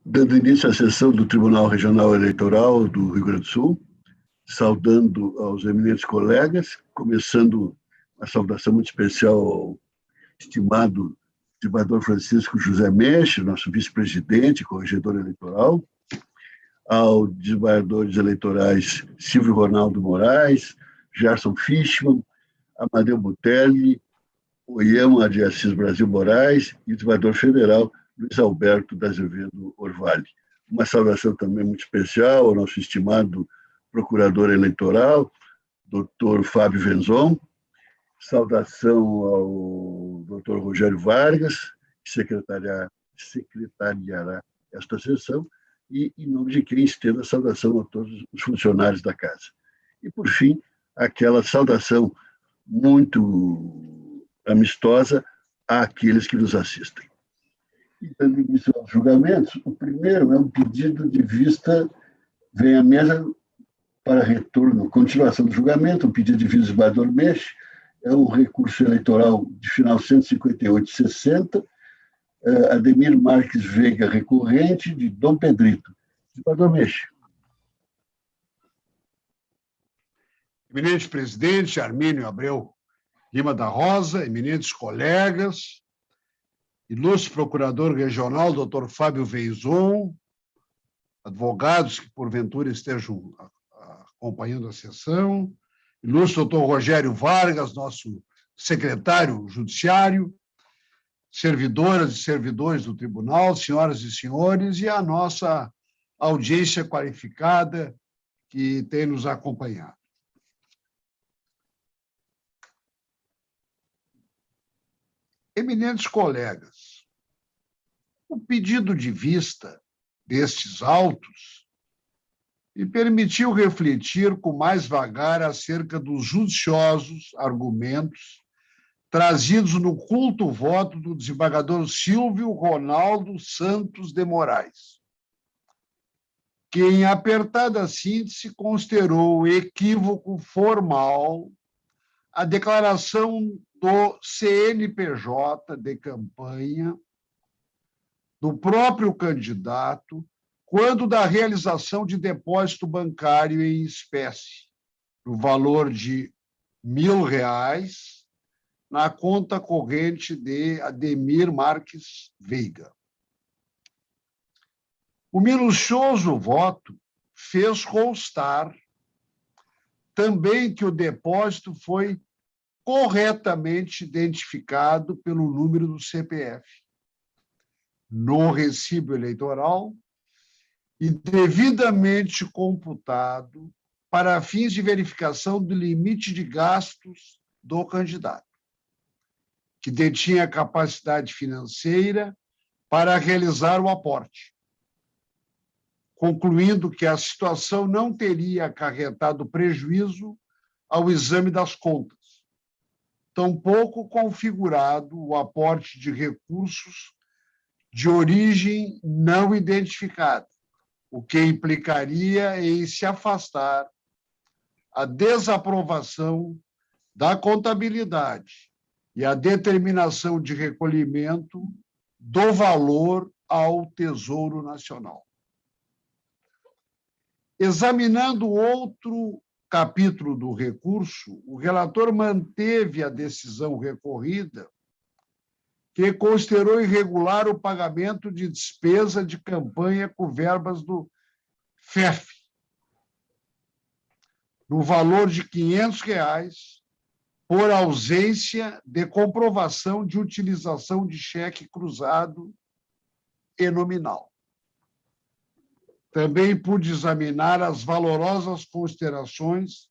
Dando início à sessão do Tribunal Regional Eleitoral do Rio Grande do Sul, saudando aos eminentes colegas, começando uma saudação muito especial ao estimado desembargador Francisco José Menche, nosso vice-presidente, corregedor eleitoral, aos desembargadores eleitorais Silvio Ronaldo Moraes, Gerson Fischmann, Amadeu Butelli, Oyama de Assis Brasil Moraes e o desembargador federal Luiz Alberto da Azevedo Orvalli. Uma saudação também muito especial ao nosso estimado procurador eleitoral, doutor Fábio Venzon. Saudação ao doutor Rogério Vargas, que secretariará esta sessão, e, em nome de quem, estendo a saudação a todos os funcionários da casa. E, por fim, aquela saudação muito amistosa àqueles que nos assistem. E, dando início aos julgamentos, o primeiro é um pedido de vista, vem à mesa para retorno, continuação do julgamento, um pedido de vista do desembargador Menche, é um recurso eleitoral de final 158/60, Ademir Marques Veiga, recorrente, de Dom Pedrito. Desembargador Menche. Eminente presidente Armínio Abreu Lima da Rosa, eminentes colegas, ilustre procurador regional, doutor Fábio Venzon, advogados que porventura estejam acompanhando a sessão, ilustre doutor Rogério Vargas, nosso secretário judiciário, servidoras e servidores do tribunal, senhoras e senhores, e a nossa audiência qualificada que tem nos acompanhado. Eminentes colegas, o pedido de vista destes autos me permitiu refletir com mais vagar acerca dos judiciosos argumentos trazidos no culto voto do desembargador Silvio Ronaldo Santos de Moraes, que, em apertada síntese, considerou equívoco formal a declaração do CNPJ de campanha do próprio candidato quando da realização de depósito bancário em espécie, no valor de R$ 1.000, na conta corrente de Ademir Marques Veiga. O minucioso voto fez constar também que o depósito foi corretamente identificado pelo número do CPF no recibo eleitoral e devidamente computado para fins de verificação do limite de gastos do candidato, que detinha capacidade financeira para realizar o aporte, concluindo que a situação não teria acarretado prejuízo ao exame das contas, tampouco configurado o aporte de recursos de origem não identificada, o que implicaria em se afastar a desaprovação da contabilidade e a determinação de recolhimento do valor ao Tesouro Nacional. Examinando outro capítulo do recurso, o relator manteve a decisão recorrida, que considerou irregular o pagamento de despesa de campanha com verbas do FEF, no valor de R$ 500, por ausência de comprovação de utilização de cheque cruzado e nominal. Também pude examinar as valorosas considerações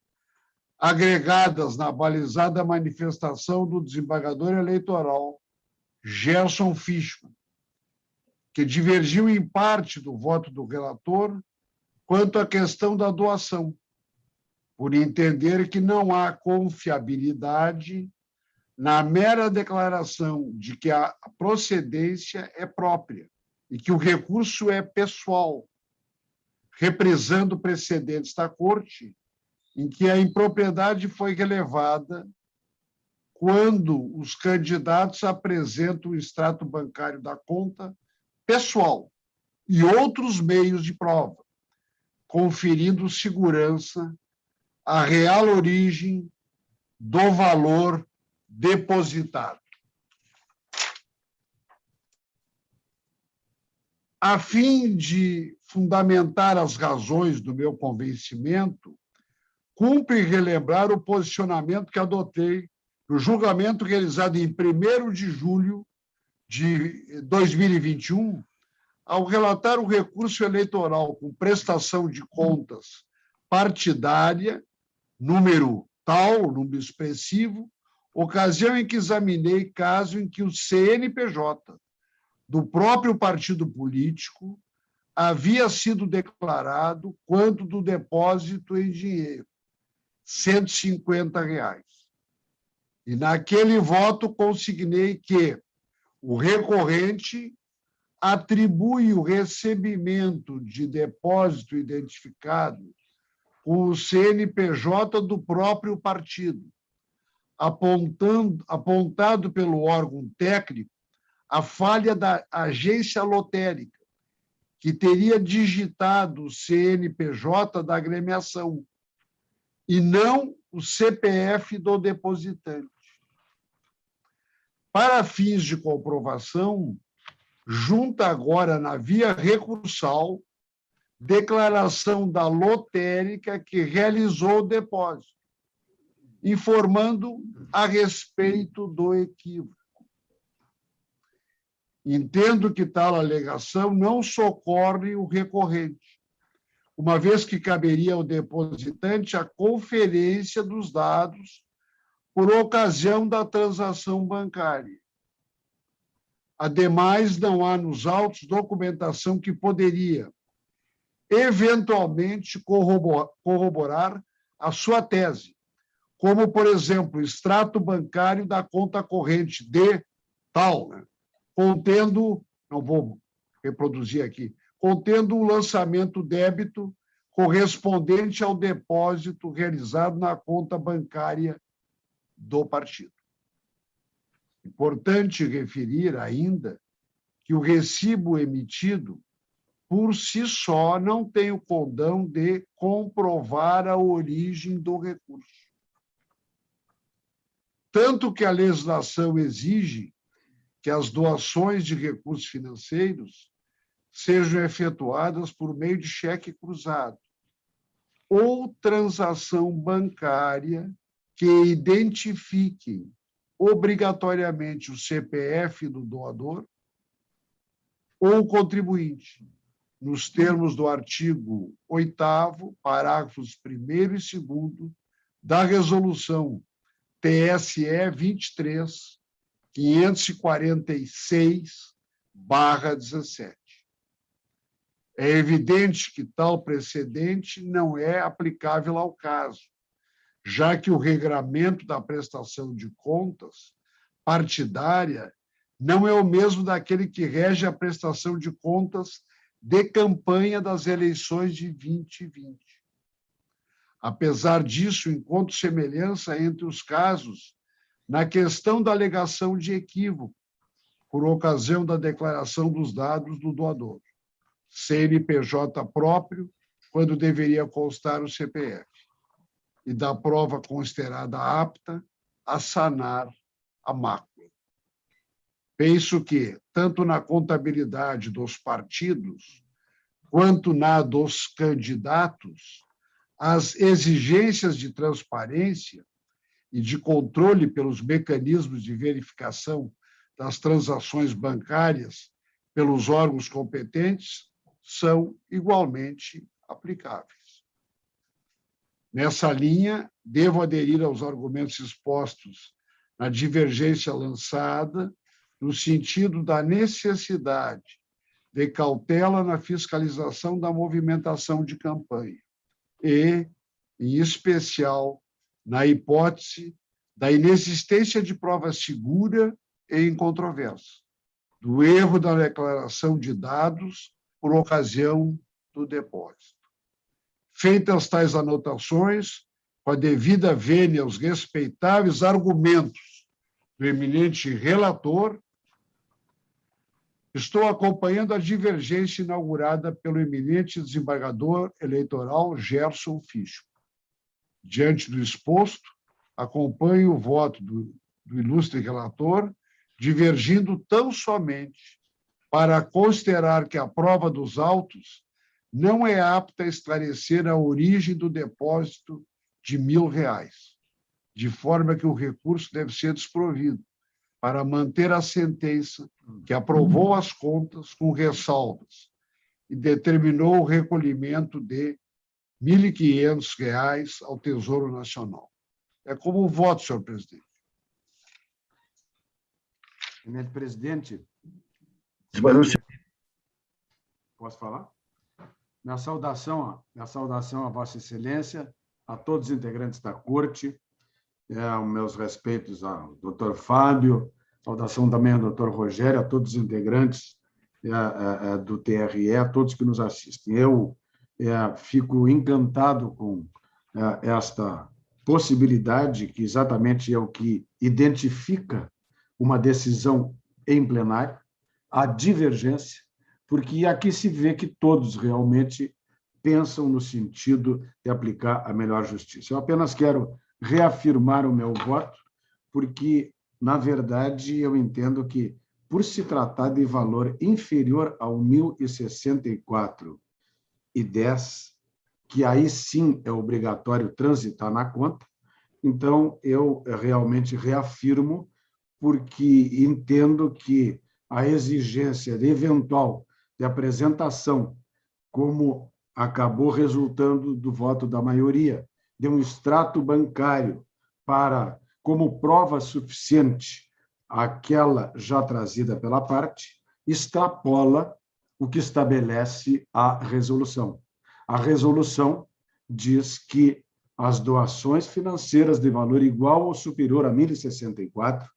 agregadas na balizada manifestação do desembargador eleitoral Gerson Fischmann, que divergiu em parte do voto do relator quanto à questão da doação, por entender que não há confiabilidade na mera declaração de que a procedência é própria e que o recurso é pessoal, reprisando precedentes da Corte em que a impropriedade foi relevada quando os candidatos apresentam o extrato bancário da conta pessoal e outros meios de prova, conferindo segurança à real origem do valor depositado. A fim de fundamentar as razões do meu convencimento, cumpre relembrar o posicionamento que adotei no julgamento realizado em 1º de julho de 2021, ao relatar o recurso eleitoral com prestação de contas partidária, número tal, número expressivo, ocasião em que examinei caso em que o CNPJ do próprio partido político havia sido declarado quanto do depósito em dinheiro, R$ 150. E naquele voto consignei que o recorrente atribui o recebimento de depósito identificado com o CNPJ do próprio partido, apontado pelo órgão técnico a falha da agência lotérica, que teria digitado o CNPJ da agremiação e não o CPF do depositante. Para fins de comprovação, junta agora na via recursal declaração da lotérica que realizou o depósito, informando a respeito do equívoco. Entendo que tal alegação não socorre o recorrente, uma vez que caberia ao depositante a conferência dos dados por ocasião da transação bancária. Ademais, não há nos autos documentação que poderia, eventualmente, corroborar a sua tese, como, por exemplo, extrato bancário da conta corrente de tal, contendo, não vou reproduzir aqui, contendo um lançamento débito correspondente ao depósito realizado na conta bancária do partido. Importante referir ainda que o recibo emitido, por si só, não tem o condão de comprovar a origem do recurso. Tanto que a legislação exige que as doações de recursos financeiros sejam efetuadas por meio de cheque cruzado ou transação bancária que identifiquem obrigatoriamente o CPF do doador ou contribuinte, nos termos do artigo 8º, parágrafos 1º e 2º da Resolução TSE 23.546/17. É evidente que tal precedente não é aplicável ao caso, já que o regramento da prestação de contas partidária não é o mesmo daquele que rege a prestação de contas de campanha das eleições de 2020. Apesar disso, encontro semelhança entre os casos na questão da alegação de equívoco, por ocasião da declaração dos dados do doador, CNPJ próprio, quando deveria constar o CPF, e da prova considerada apta a sanar a mácula. Penso que, tanto na contabilidade dos partidos, quanto na dos candidatos, as exigências de transparência e de controle pelos mecanismos de verificação das transações bancárias pelos órgãos competentes são igualmente aplicáveis. Nessa linha, devo aderir aos argumentos expostos na divergência lançada, no sentido da necessidade de cautela na fiscalização da movimentação de campanha e, em especial, na hipótese da inexistência de prova segura e incontroversa, do erro da declaração de dados por ocasião do depósito. Feitas tais anotações, com a devida vênia aos respeitáveis argumentos do eminente relator, Estou acompanhando a divergência inaugurada pelo eminente desembargador eleitoral Gerson Fischmann. Diante do exposto, acompanho o voto do ilustre relator, divergindo tão somente para considerar que a prova dos autos não é apta a esclarecer a origem do depósito de R$ 1.000, de forma que o recurso deve ser desprovido, para manter a sentença que aprovou as contas com ressalvas e determinou o recolhimento de R$ 1.500 ao Tesouro Nacional. É como o voto, senhor presidente. Eminente presidente, posso falar? Minha saudação a Vossa Excelência, a todos os integrantes da Corte, meus respeitos ao doutor Fábio, saudação também ao doutor Rogério, a todos os integrantes do TRE, a todos que nos assistem. Eu fico encantado com esta possibilidade, que exatamente é o que identifica uma decisão em plenário, a divergência, porque aqui se vê que todos realmente pensam no sentido de aplicar a melhor justiça. Eu apenas quero reafirmar o meu voto, porque, na verdade, eu entendo que, por se tratar de valor inferior ao 1.064,10, que aí sim é obrigatório transitar na conta, então eu realmente reafirmo, porque entendo que a exigência de eventual de apresentação, como acabou resultando do voto da maioria, de um extrato bancário como prova suficiente àquela já trazida pela parte, extrapola o que estabelece a resolução. A resolução diz que as doações financeiras de valor igual ou superior a 1.064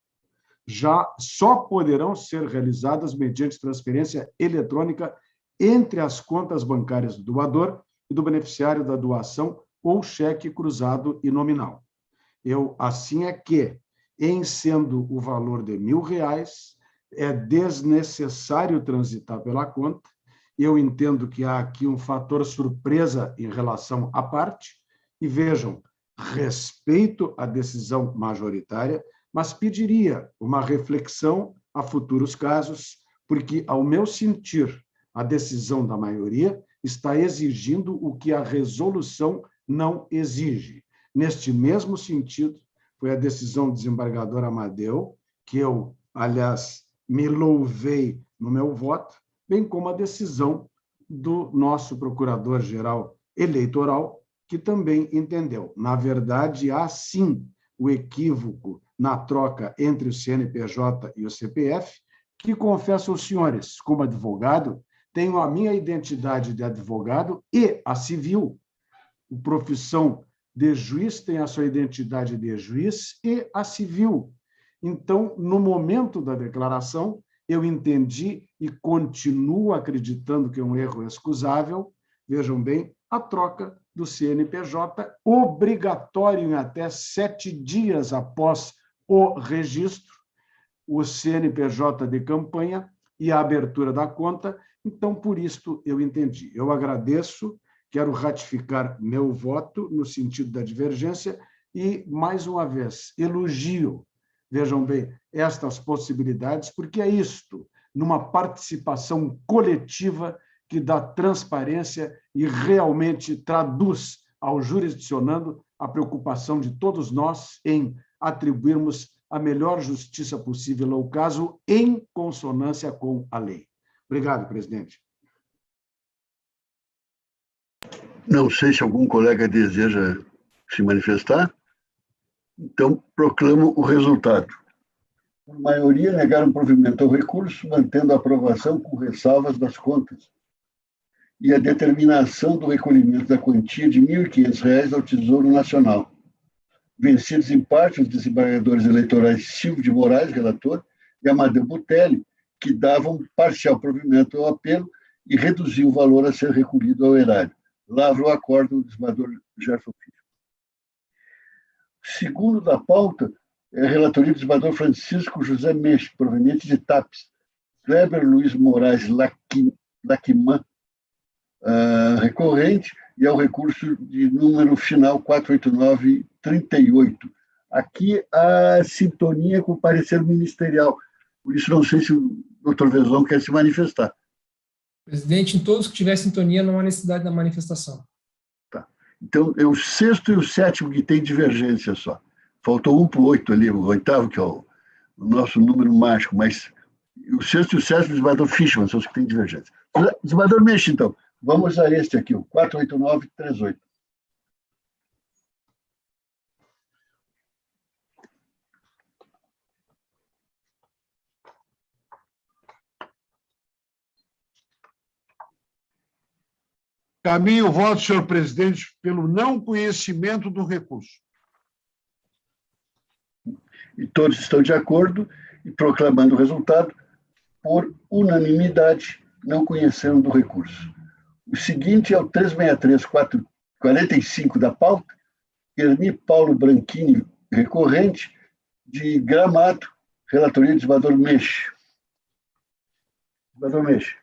já só poderão ser realizadas mediante transferência eletrônica entre as contas bancárias do doador e do beneficiário da doação ou cheque cruzado e nominal. Assim é que, em sendo o valor de R$ 1.000, é desnecessário transitar pela conta. Eu entendo que há aqui um fator surpresa em relação à parte, e vejam, respeito à decisão majoritária, mas pediria uma reflexão a futuros casos, porque, ao meu sentir, a decisão da maioria está exigindo o que a resolução não exige. Neste mesmo sentido, foi a decisão do desembargador Amadeu, que eu, aliás, me louvei no meu voto, bem como a decisão do nosso procurador-geral eleitoral, que também entendeu. Na verdade, há sim o equívoco na troca entre o CNPJ e o CPF, que, confesso aos senhores, como advogado, tenho a minha identidade de advogado e a civil. A profissão de juiz tem a sua identidade de juiz e a civil. Então, no momento da declaração, eu entendi e continuo acreditando que é um erro excusável, vejam bem, a troca do CNPJ, obrigatório em até 7 dias após o registro, o CNPJ de campanha e a abertura da conta. Então, por isto, eu entendi. Eu agradeço, quero ratificar meu voto no sentido da divergência e, mais uma vez, elogio, vejam bem, estas possibilidades, porque é isto, numa participação coletiva que dá transparência e realmente traduz ao jurisdicionando a preocupação de todos nós em atribuirmos a melhor justiça possível ao caso em consonância com a lei. Obrigado, presidente. Não sei se algum colega deseja se manifestar. Então, proclamo o resultado. A maioria negaram provimento ao recurso, mantendo a aprovação com ressalvas das contas e a determinação do recolhimento da quantia de R$ 1.500 ao Tesouro Nacional. Vencidos em parte os desembargadores eleitorais Silvio de Moraes, relator, e Amadeu Butelli, que davam parcial provimento ao apelo e reduziam o valor a ser recolhido ao erário. Lavra o acordo do desembargador Gerson Fischmann. Segundo da pauta, é a relatoria do desembargador Francisco José Mensch, proveniente de TAPES, Kleber Luiz Moraes Laquiman, recorrente, e ao recurso de número final 48938. Aqui a sintonia com o parecer ministerial. Por isso, não sei se o doutor Vezon quer se manifestar. Presidente, em todos que tiver sintonia, não há necessidade da manifestação. Tá. Então, é o sexto e o sétimo que tem divergência só. Faltou um para o 8 ali, o oitavo, que é o nosso número mágico, mas o sexto e o sétimo, o desembargador Fishman, são os que têm divergência. Desembargador Mensch, então, vamos a este aqui, o 48938. Caminho o voto, senhor presidente, pelo não conhecimento do recurso. E todos estão de acordo e proclamando o resultado por unanimidade, não conhecendo do recurso. O seguinte é o 363-45 da pauta, Erni Paulo Branchini, recorrente, de Gramado, relatoria do desembargador Mensch. Desembargador Mensch.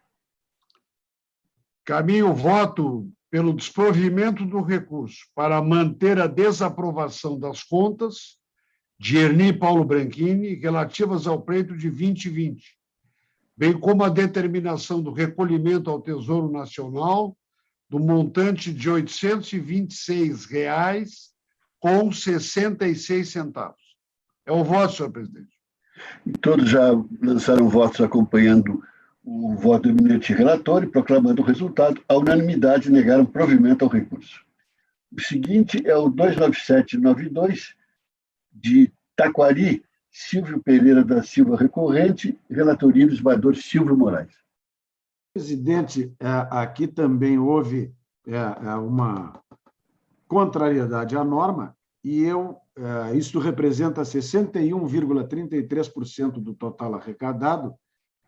Caminho o voto pelo desprovimento do recurso para manter a desaprovação das contas de Erni Paulo Branchini relativas ao pleito de 2020, bem como a determinação do recolhimento ao Tesouro Nacional do montante de R$ 826,66. É o voto, senhor presidente. E todos já lançaram votos acompanhando o voto do eminente relator e proclamando o resultado. A unanimidade negaram provimento ao recurso. O seguinte é o 29792 de Taquari, Silvio Pereira da Silva recorrente, relatoria do desembargador Silvio Moraes. Presidente, aqui também houve uma contrariedade à norma e isto representa 61,33% do total arrecadado,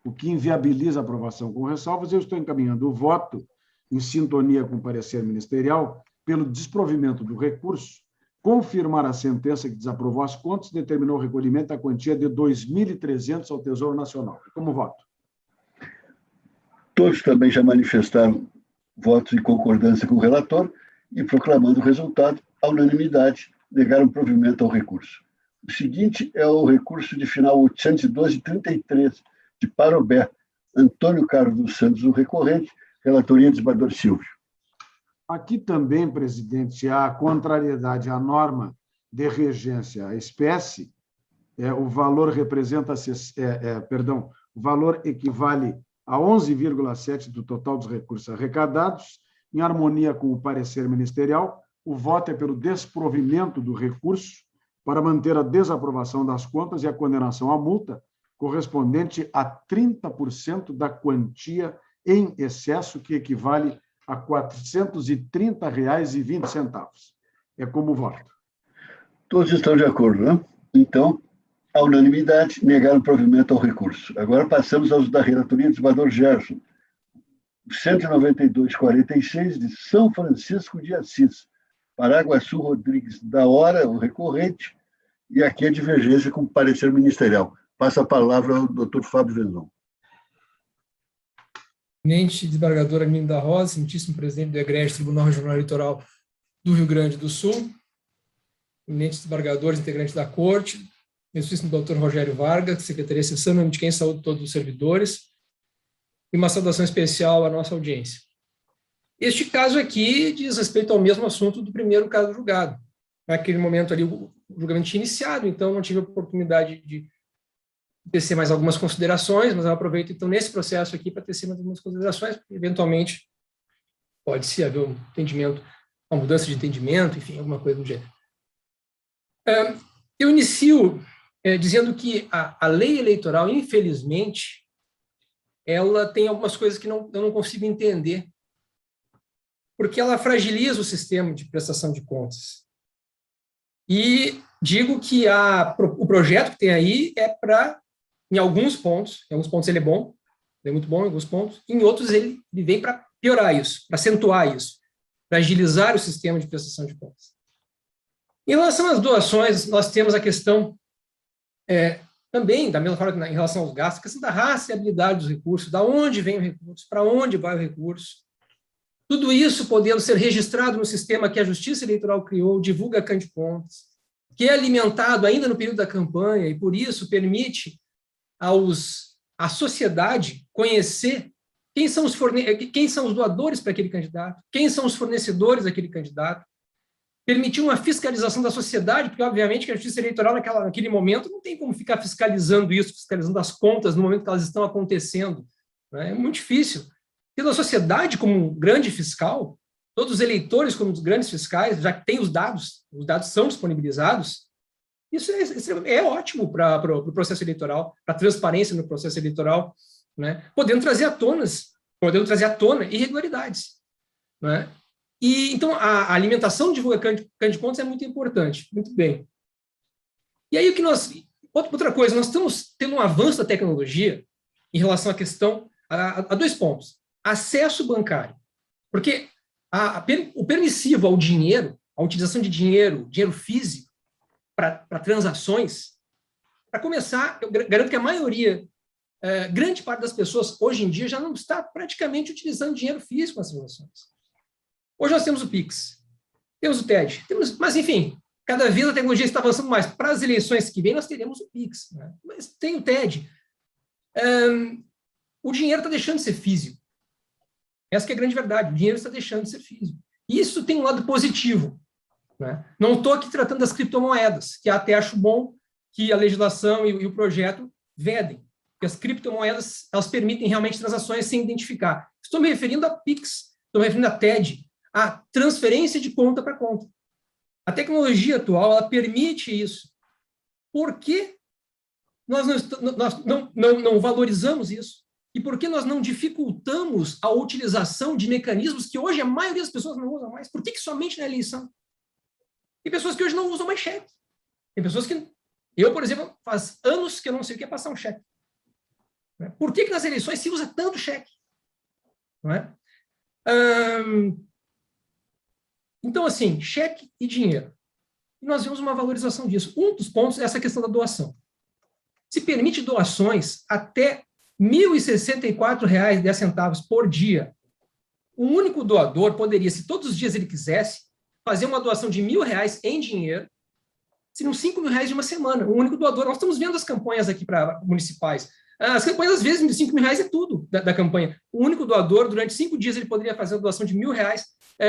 o que inviabiliza a aprovação com ressalvas. Eu estou encaminhando o voto em sintonia com o parecer ministerial pelo desprovimento do recurso, confirmar a sentença que desaprovou as contas e determinou o recolhimento da quantia de R$ 2.300 ao Tesouro Nacional. Como voto? Todos também já manifestaram votos de concordância com o relator e, proclamando o resultado, à unanimidade, negaram provimento ao recurso. O seguinte é o recurso de final 812-33, de Parobé, Antônio Carlos dos Santos, o recorrente, relatoria do desembargador Silvio. Aqui também, presidente, há contrariedade à norma de regência à espécie. O valor representa, o valor equivale a 11,7% do total dos recursos arrecadados. Em harmonia com o parecer ministerial, o voto é pelo desprovimento do recurso para manter a desaprovação das contas e a condenação à multa correspondente a 30% da quantia em excesso, que equivale a R$ 430,20. É como voto. Todos estão de acordo, né? Então, a unanimidade, negaram provimento ao recurso. Agora passamos aos da relatoria do desembargador Gerson. 192,46 de São Francisco de Assis. Paraguaçu Rodrigues da Hora, o recorrente, e aqui a divergência com o parecer ministerial. Passa a palavra ao doutor Fábio Vezon. Eminente desembargador Armindo da Rosa, eminentíssimo presidente do Egrégio Tribunal Regional Eleitoral do Rio Grande do Sul, eminentes desembargadores, integrantes da Corte, excelentíssimo doutor Rogério Vargas, Secretaria de Sessão, de quem saúde todos os servidores, e uma saudação especial à nossa audiência. Este caso aqui diz respeito ao mesmo assunto do primeiro caso julgado. Naquele momento ali o julgamento tinha iniciado, então não tive a oportunidade de tecer mais algumas considerações, mas eu aproveito então nesse processo aqui para tecer mais algumas considerações, porque eventualmente pode-se haver um entendimento, uma mudança de entendimento, enfim, alguma coisa do gênero. Eu inicio dizendo que a lei eleitoral, infelizmente, ela tem algumas coisas que eu não consigo entender, porque ela fragiliza o sistema de prestação de contas. E digo que o projeto que tem aí é para, em alguns pontos ele é bom, ele é muito bom em alguns pontos, em outros ele vem para piorar isso, para acentuar isso, para agilizar o sistema de prestação de contas. Em relação às doações, nós temos a questão Também, da mesma forma em relação aos gastos, a questão da rastreabilidade dos recursos, da onde vem o recurso, para onde vai o recurso. Tudo isso podendo ser registrado no sistema que a Justiça Eleitoral criou, divulga Cande Contas, que é alimentado ainda no período da campanha e, por isso, permite à sociedade conhecer quem são os doadores para aquele candidato, quem são os fornecedores daquele candidato, permitiu uma fiscalização da sociedade, porque, obviamente, que a Justiça Eleitoral, naquele momento, não tem como ficar fiscalizando isso, fiscalizando as contas no momento que elas estão acontecendo. Né? É muito difícil. Tendo a sociedade como um grande fiscal, todos os eleitores como os grandes fiscais, já que tem os dados são disponibilizados, isso é ótimo para o processo eleitoral, para a transparência no processo eleitoral, né? podendo trazer à tona irregularidades. Né? E, então, a alimentação de divulgação de contas é muito importante. Muito bem. E aí, outra coisa, nós estamos tendo um avanço da tecnologia em relação à questão, a 2 pontos. Acesso bancário. Porque o permissivo ao dinheiro, a utilização de dinheiro físico para transações, para começar, eu garanto que a maioria, grande parte das pessoas, hoje em dia, já não está praticamente utilizando dinheiro físico nas transações. Hoje nós temos o Pix, temos o TED, mas, enfim, cada vez a tecnologia está avançando mais. Para as eleições que vêm, nós teremos o Pix, né? Mas tem o TED. O dinheiro está deixando de ser físico. Essa que é a grande verdade, o dinheiro está deixando de ser físico. Isso tem um lado positivo. Né? Não estou aqui tratando das criptomoedas, que até acho bom que a legislação e o projeto vedem, porque as criptomoedas elas permitem realmente transações sem identificar. Estou me referindo a Pix, estou me referindo a TED, a transferência de conta para conta. A tecnologia atual ela permite isso. Por que nós não valorizamos isso? E por que nós não dificultamos a utilização de mecanismos que hoje a maioria das pessoas não usam mais? Por que somente na eleição? Tem pessoas que hoje não usam mais cheque. Tem pessoas que... Eu, por exemplo, faz anos que eu não sei o que é passar um cheque. Por que nas eleições se usa tanto cheque? Não é? Então, assim, cheque e dinheiro. E nós vemos uma valorização disso. Um dos pontos é essa questão da doação. Se permite doações até R$ 1.064,10 por dia. Um único doador poderia, se todos os dias ele quisesse, fazer uma doação de R$ 1.000 em dinheiro, seriam R$ 5.000 de uma semana. Um único doador. Nós estamos vendo as campanhas aqui para municipais. As campanhas, às vezes, de R$ 5.000 é tudo da campanha. O único doador, durante 5 dias, ele poderia fazer a doação de R$ 1.000.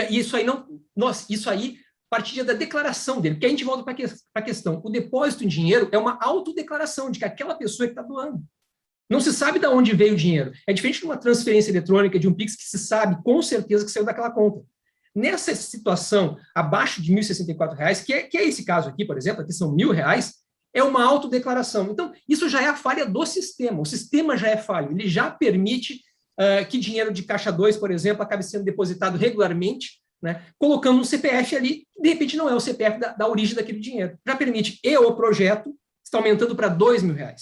E isso aí não... Nossa, isso aí partiria da declaração dele. Porque a gente volta para a questão. O depósito em dinheiro é uma autodeclaração de que aquela pessoa que está doando. Não se sabe de onde veio o dinheiro. É diferente de uma transferência eletrônica, de um Pix, que se sabe com certeza que saiu daquela conta. Nessa situação, abaixo de R$ 1.064, que é esse caso aqui, por exemplo, aqui são R$ 1.000, é uma autodeclaração. Então, isso já é a falha do sistema. O sistema já é falho. Ele já permite que dinheiro de caixa 2, por exemplo, acabe sendo depositado regularmente, né, colocando um CPF ali, de repente não é o CPF da origem daquele dinheiro. Já permite. E o projeto está aumentando para R$ 2.000.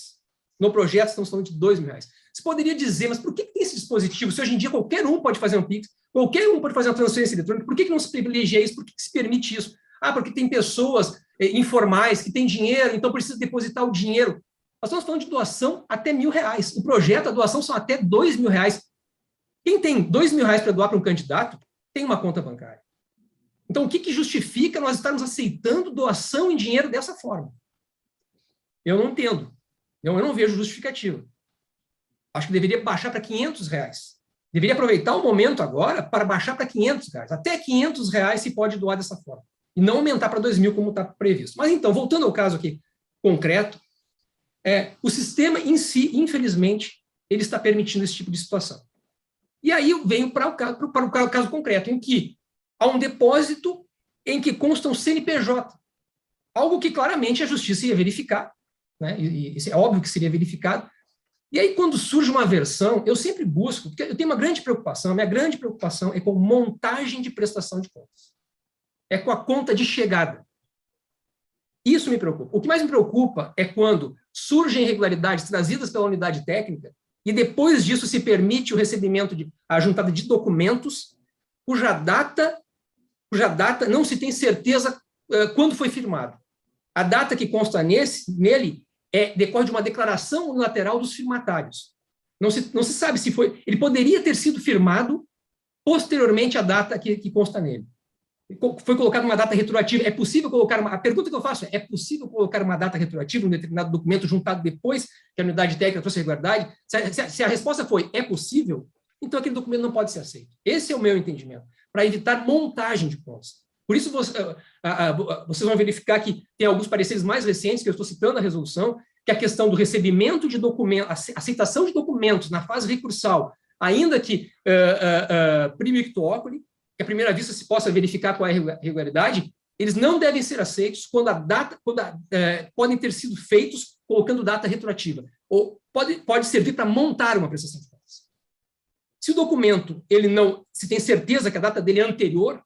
No projeto, estamos falando de R$ 2.000. Você poderia dizer, mas por que tem esse dispositivo? Se hoje em dia qualquer um pode fazer um Pix, qualquer um pode fazer uma transferência eletrônica, por que não se privilegia isso? Por que se permite isso? Porque tem pessoas informais que têm dinheiro, então precisa depositar o dinheiro. Nós estamos falando de doação até R$ 1.000. O projeto, a doação são até R$ 2.000. Quem tem R$ 2.000 para doar para um candidato, tem uma conta bancária. Então, o que justifica nós estarmos aceitando doação em dinheiro dessa forma? Eu não entendo. Eu não vejo justificativa. Acho que deveria baixar para R$ 500. Deveria aproveitar o momento agora para baixar para R$ 500. Até R$ 500 se pode doar dessa forma. E não aumentar para 2.000 como está previsto. Mas então, voltando ao caso aqui concreto, o sistema em si, infelizmente, ele está permitindo esse tipo de situação. E aí eu venho para o caso concreto, em que há um depósito em que consta um CNPJ. Algo que claramente a justiça ia verificar, né? E isso é óbvio que seria verificado. E aí, quando surge uma versão, eu sempre busco, porque eu tenho uma grande preocupação, minha grande preocupação é com montagem de prestação de contas. É com a conta de chegada. Isso me preocupa. O que mais me preocupa é quando surgem irregularidades trazidas pela unidade técnica e depois disso se permite o recebimento a juntada de documentos cuja data não se tem certeza quando foi firmado. A data que consta nele decorre de uma declaração unilateral dos firmatários. Não se sabe se foi... Ele poderia ter sido firmado posteriormente à data que consta nele. Foi colocada uma data retroativa. É possível colocar a pergunta que eu faço é possível colocar uma data retroativa em um determinado documento juntado depois que a unidade técnica trouxe a regularidade? Se a resposta foi é possível, então aquele documento não pode ser aceito. Esse é o meu entendimento, para evitar montagem de pontos. Por isso, vocês vão verificar que tem alguns pareceres mais recentes, que eu estou citando na resolução, que a questão do recebimento de documentos, aceitação de documentos na fase recursal, ainda que primo ictu oculi, que à primeira vista se possa verificar qual é a regularidade, eles não devem ser aceitos quando podem ter sido feitos colocando data retroativa, ou pode servir para montar uma prestação de contas. Se o documento, se tem certeza que a data dele é anterior,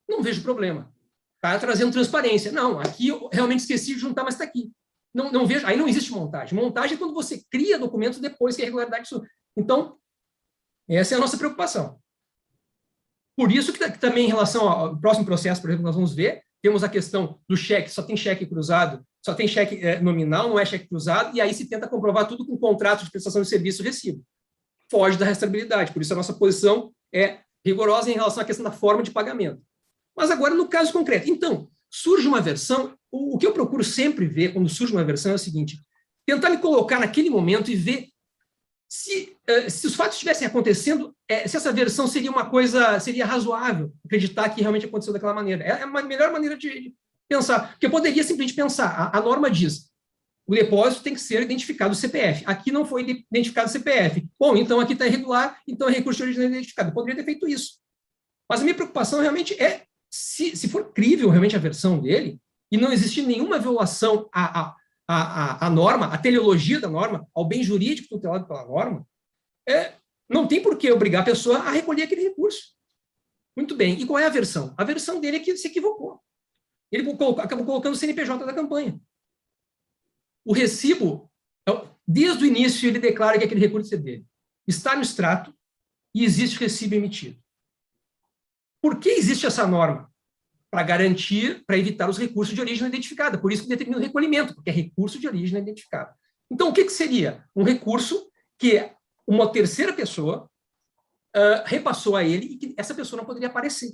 não vejo problema. Está trazendo transparência. Não, aqui eu realmente esqueci de juntar, mas está aqui. Não vejo, aí não existe montagem. Montagem é quando você cria documentos depois que a regularidade... Então, essa é a nossa preocupação. Por isso que também em relação ao próximo processo, por exemplo, nós vamos ver, temos a questão do cheque, só tem cheque cruzado, só tem cheque nominal, não é cheque cruzado, e aí se tenta comprovar tudo com contrato de prestação de serviço e recibo. Foge da rastreabilidade, por isso a nossa posição é rigorosa em relação à questão da forma de pagamento. Mas agora, no caso concreto, então, surge uma versão, o que eu procuro sempre ver quando surge uma versão é o seguinte, tentar me colocar naquele momento e ver se os fatos estivessem acontecendo, se essa versão seria razoável, acreditar que realmente aconteceu daquela maneira. É a melhor maneira de pensar, porque eu poderia simplesmente pensar, a norma diz, o depósito tem que ser identificado o CPF, aqui não foi identificado o CPF, bom, então aqui está irregular, então é recurso de origem não identificado, eu poderia ter feito isso. Mas a minha preocupação realmente é, se for crível realmente a versão dele, e não existir nenhuma violação à norma, à teleologia da norma, ao bem jurídico tutelado pela norma, não tem por que obrigar a pessoa a recolher aquele recurso. Muito bem. E qual é a versão? A versão dele é que se equivocou. Ele acabou colocando o CNPJ da campanha. O recibo, desde o início, ele declara que aquele recurso é dele. Está no extrato e existe recibo emitido. Por que existe essa norma? Para garantir, para evitar os recursos de origem não identificada. Por isso que determina o recolhimento, porque é recurso de origem não identificada. Então, o que seria? Um recurso que uma terceira pessoa repassou a ele e que essa pessoa não poderia aparecer.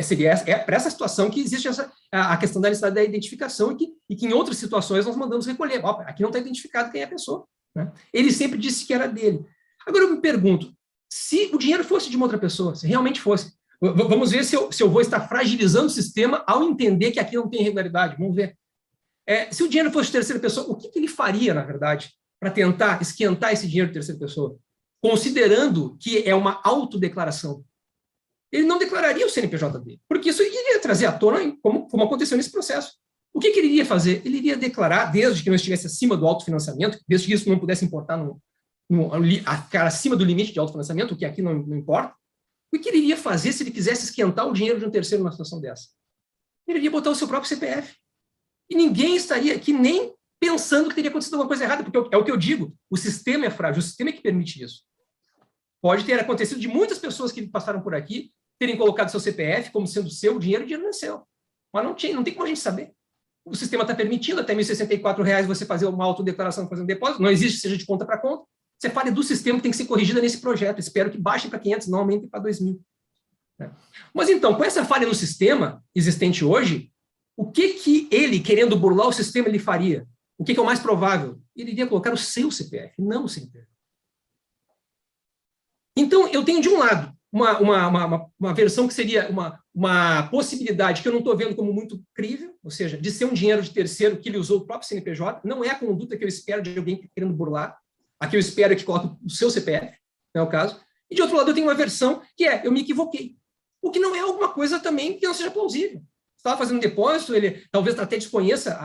Seria para essa situação que existe a questão da necessidade da identificação e que em outras situações nós mandamos recolher. Aqui não está identificado quem é a pessoa. Né? Ele sempre disse que era dele. Agora eu me pergunto, se o dinheiro fosse de uma outra pessoa, se realmente fosse, vamos ver se eu vou estar fragilizando o sistema ao entender que aqui não tem irregularidade. Vamos ver. Se o dinheiro fosse de terceira pessoa, o que ele faria, na verdade, para tentar esquentar esse dinheiro de terceira pessoa? Considerando que é uma autodeclaração. Ele não declararia o CNPJ dele, porque isso iria trazer à tona como aconteceu nesse processo. O que ele iria fazer? Ele iria declarar, desde que não estivesse acima do autofinanciamento, desde que isso não pudesse importar acima do limite de autofinanciamento, o que aqui não importa. O que ele iria fazer se ele quisesse esquentar o dinheiro de um terceiro numa situação dessa? Ele iria botar o seu próprio CPF. E ninguém estaria aqui nem pensando que teria acontecido alguma coisa errada, porque é o que eu digo, o sistema é frágil, o sistema é que permite isso. Pode ter acontecido de muitas pessoas que passaram por aqui terem colocado seu CPF como sendo seu, o dinheiro não é seu. Mas não tem como a gente saber. O sistema está permitindo até R$ 1.064 você fazer uma autodeclaração, fazer um depósito, não existe, seja de conta para conta. Você falha do sistema que tem que ser corrigida nesse projeto. Espero que baixem para 500, não aumentem para 2.000. Mas então, com essa falha no sistema existente hoje, o que ele, querendo burlar o sistema, ele faria? O que é o mais provável? Ele iria colocar o seu CPF, não o CNPJ. Então, eu tenho de um lado uma versão que seria uma possibilidade que eu não estou vendo como muito crível, ou seja, de ser um dinheiro de terceiro que ele usou o próprio CNPJ, não é a conduta que eu espero de alguém querendo burlar. Aqui eu espero que coloque o seu CPF, não é o caso. E de outro lado eu tenho uma versão que eu me equivoquei. O que não é alguma coisa também que não seja plausível. Estava fazendo um depósito, ele talvez até desconheça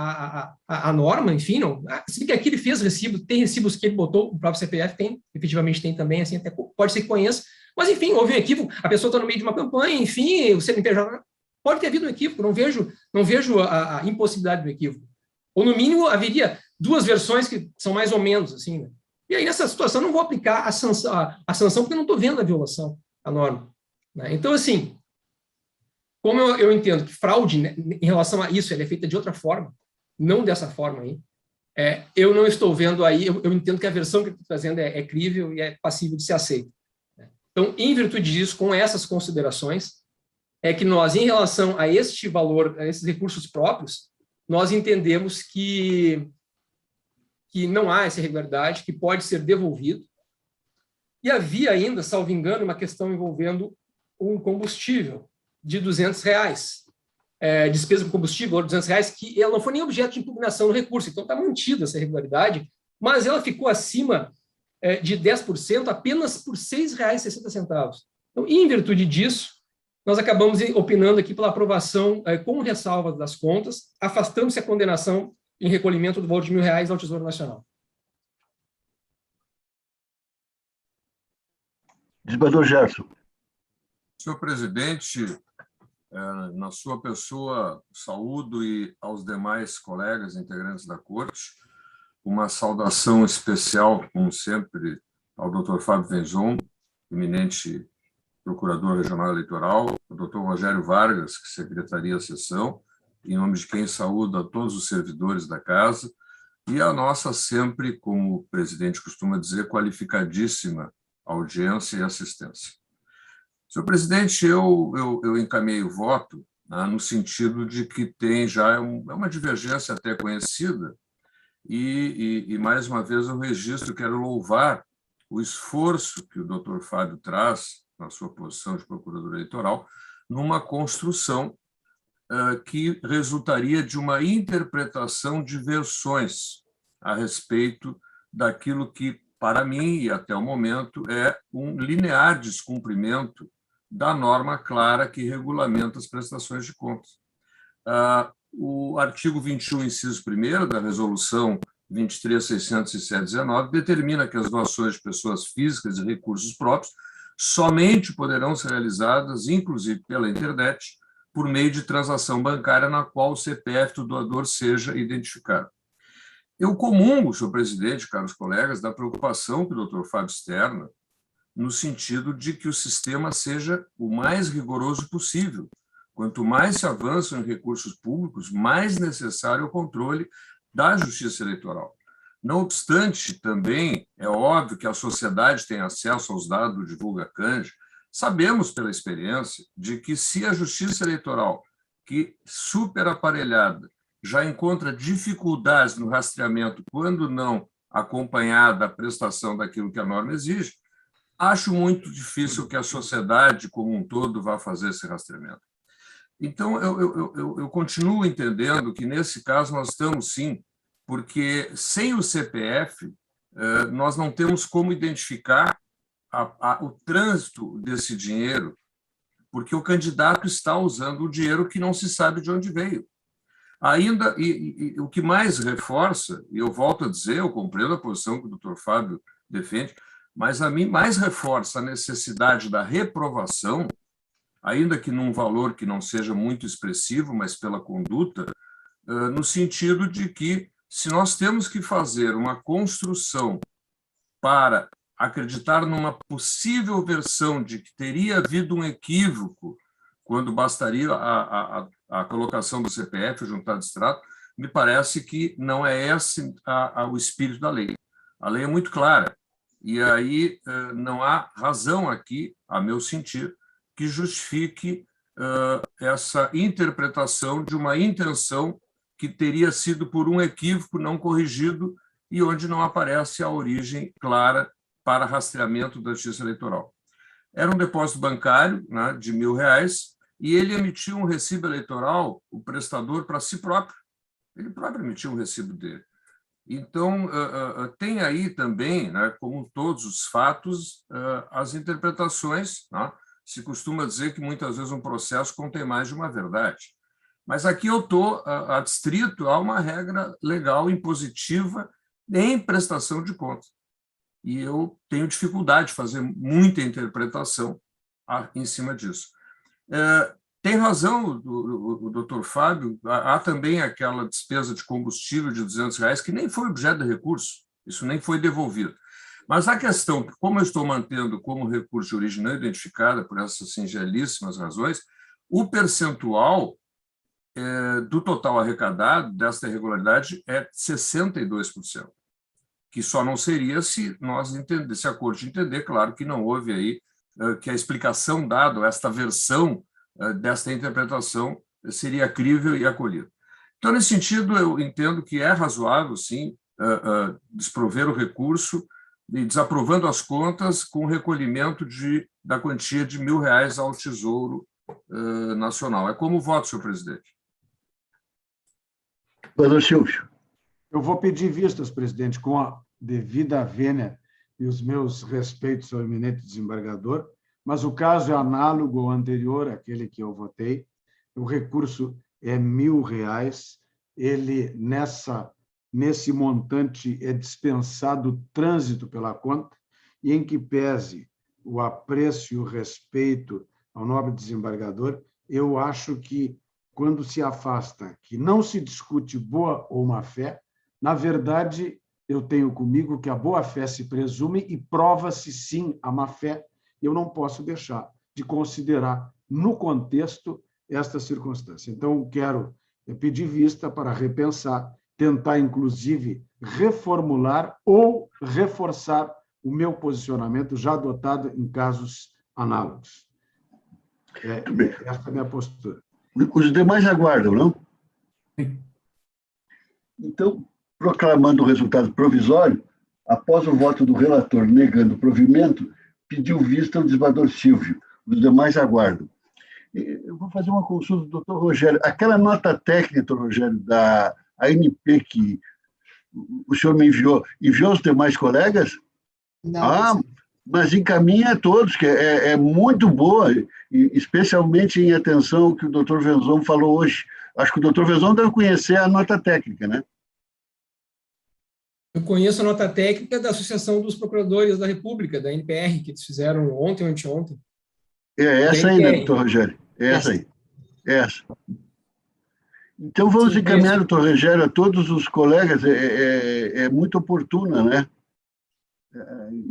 a norma, enfim, não. Se bem que aqui ele fez recibos, tem recibos que ele botou, o próprio CPF tem, efetivamente tem também, assim, até pode ser que conheça. Mas, enfim, houve um equívoco, a pessoa está no meio de uma campanha, enfim, o CNPJ pode ter havido um equívoco, não vejo a impossibilidade do equívoco. Ou, no mínimo, haveria duas versões que são mais ou menos, assim, né? E aí, nessa situação, eu não vou aplicar a sanção porque eu não estou vendo a violação à norma. Né? Então, assim, como eu entendo que fraude, né, em relação a isso, ela é feita de outra forma, não dessa forma aí, Eu não estou vendo aí, eu entendo que a versão que ele está trazendo é crível e é passível de ser aceita. Então, em virtude disso, com essas considerações, é que nós, em relação a este valor, a esses recursos próprios, nós entendemos que não há essa irregularidade, que pode ser devolvido. E havia ainda, salvo engano, uma questão envolvendo um combustível de R$200, despesa com combustível de R$200, que ela não foi nem objeto de impugnação no recurso, então está mantida essa irregularidade, mas ela ficou acima de 10% apenas por R$6,60. Então, em virtude disso, nós acabamos opinando aqui pela aprovação com ressalvas das contas, afastando-se a condenação em recolhimento do valor de R$1.000 ao Tesouro Nacional. Desembargador Gerson. Senhor presidente, na sua pessoa, saúdo e aos demais colegas integrantes da Corte, uma saudação especial, como sempre, ao Dr. Fábio Wenzon, eminente procurador regional eleitoral, ao Dr. Rogério Vargas, que secretaria a sessão, em nome de quem saúdo a todos os servidores da casa, e a nossa sempre, como o presidente costuma dizer, qualificadíssima audiência e assistência. Senhor presidente, eu encaminhei o voto, né, no sentido de que tem já uma divergência até conhecida, e mais uma vez eu registro, quero louvar o esforço que o doutor Fábio traz, na sua posição de procurador eleitoral, numa construção que resultaria de uma interpretação de versões a respeito daquilo que, para mim, e até o momento, é um linear descumprimento da norma clara que regulamenta as prestações de contas. O artigo 21, inciso 1º da Resolução 23.607/19 determina que as doações de pessoas físicas e recursos próprios somente poderão ser realizadas, inclusive pela internet, por meio de transação bancária na qual o CPF do doador seja identificado. Eu comungo, senhor presidente, caros colegas, da preocupação que o doutor Fábio externa, no sentido de que o sistema seja o mais rigoroso possível. Quanto mais se avança em recursos públicos, mais necessário é o controle da Justiça Eleitoral. Não obstante, também é óbvio que a sociedade tem acesso aos dados do Divulga-Cand. Sabemos, pela experiência, de que se a Justiça Eleitoral, que superaparelhada, já encontra dificuldades no rastreamento, quando não acompanhada a prestação daquilo que a norma exige, acho muito difícil que a sociedade como um todo vá fazer esse rastreamento. Então, eu continuo entendendo que, nesse caso, nós estamos, sim, porque sem o CPF, nós não temos como identificar o trânsito desse dinheiro, porque o candidato está usando o dinheiro que não se sabe de onde veio. Ainda, o que mais reforça, e eu volto a dizer, eu compreendo a posição que o doutor Fábio defende, mas a mim mais reforça a necessidade da reprovação, ainda que num valor que não seja muito expressivo, mas pela conduta, no sentido de que, se nós temos que fazer uma construção para acreditar numa possível versão de que teria havido um equívoco quando bastaria a colocação do CPF, o juntado de extrato, me parece que não é esse o espírito da lei. A lei é muito clara, e aí não há razão aqui, a meu sentir, que justifique essa interpretação de uma intenção que teria sido por um equívoco não corrigido e onde não aparece a origem clara para rastreamento da Justiça Eleitoral. Era um depósito bancário, né, de R$1.000, e ele emitiu um recibo eleitoral, o prestador, para si próprio. Ele próprio emitiu um recibo dele. Então, tem aí também, né, como todos os fatos, as interpretações, né? Se costuma dizer que muitas vezes um processo contém mais de uma verdade. Mas aqui eu estou adstrito a uma regra legal impositiva em prestação de contas. E eu tenho dificuldade de fazer muita interpretação em cima disso. Tem razão o doutor Fábio, há também aquela despesa de combustível de R$200, que nem foi objeto de recurso, isso nem foi devolvido. Mas a questão, como eu estou mantendo como recurso de origem não identificada por essas singelíssimas razões, o percentual do total arrecadado desta irregularidade é 62%, que só não seria se a Corte entender, claro, que não houve aí, que a explicação dada, esta versão desta interpretação seria crível e acolhida. Então, nesse sentido, eu entendo que é razoável, sim, desprover o recurso e desaprovando as contas com recolhimento da quantia de R$1.000 ao Tesouro Nacional. É como voto, senhor presidente. Doutor Silvio. Eu vou pedir vistas, presidente, com a devida vênia e os meus respeitos ao eminente desembargador, mas o caso é análogo ao anterior, aquele que eu votei. O recurso é R$1.000, ele, nesse montante, é dispensado o trânsito pela conta, e em que pese o apreço e o respeito ao nobre desembargador, eu acho que, quando se afasta, que não se discute boa ou má fé, na verdade, eu tenho comigo que a boa-fé se presume e prova-se, sim, a má-fé. Eu não posso deixar de considerar, no contexto, esta circunstância. Então, quero pedir vista para repensar, tentar, inclusive, reformular ou reforçar o meu posicionamento já adotado em casos análogos. Esta é a minha postura. Os demais aguardam, não? Então, proclamando o resultado provisório, após o voto do relator negando o provimento, pediu vista ao desembargador Silvio. Os demais aguardam. Eu vou fazer uma consulta do doutor Rogério. Aquela nota técnica, doutor Rogério, da ANP que o senhor me enviou aos demais colegas? Não. Mas encaminha a todos, que é muito boa, especialmente em atenção ao que o doutor Venzon falou hoje. Acho que o doutor Venzon deve conhecer a nota técnica, né? Eu conheço a nota técnica da Associação dos Procuradores da República, da NPR, que eles fizeram ontem ou anteontem. É essa aí, né, doutor Rogério? É essa aí. Essa. Então, vamos encaminhar, doutor Rogério, a todos os colegas. É muito oportuna, né?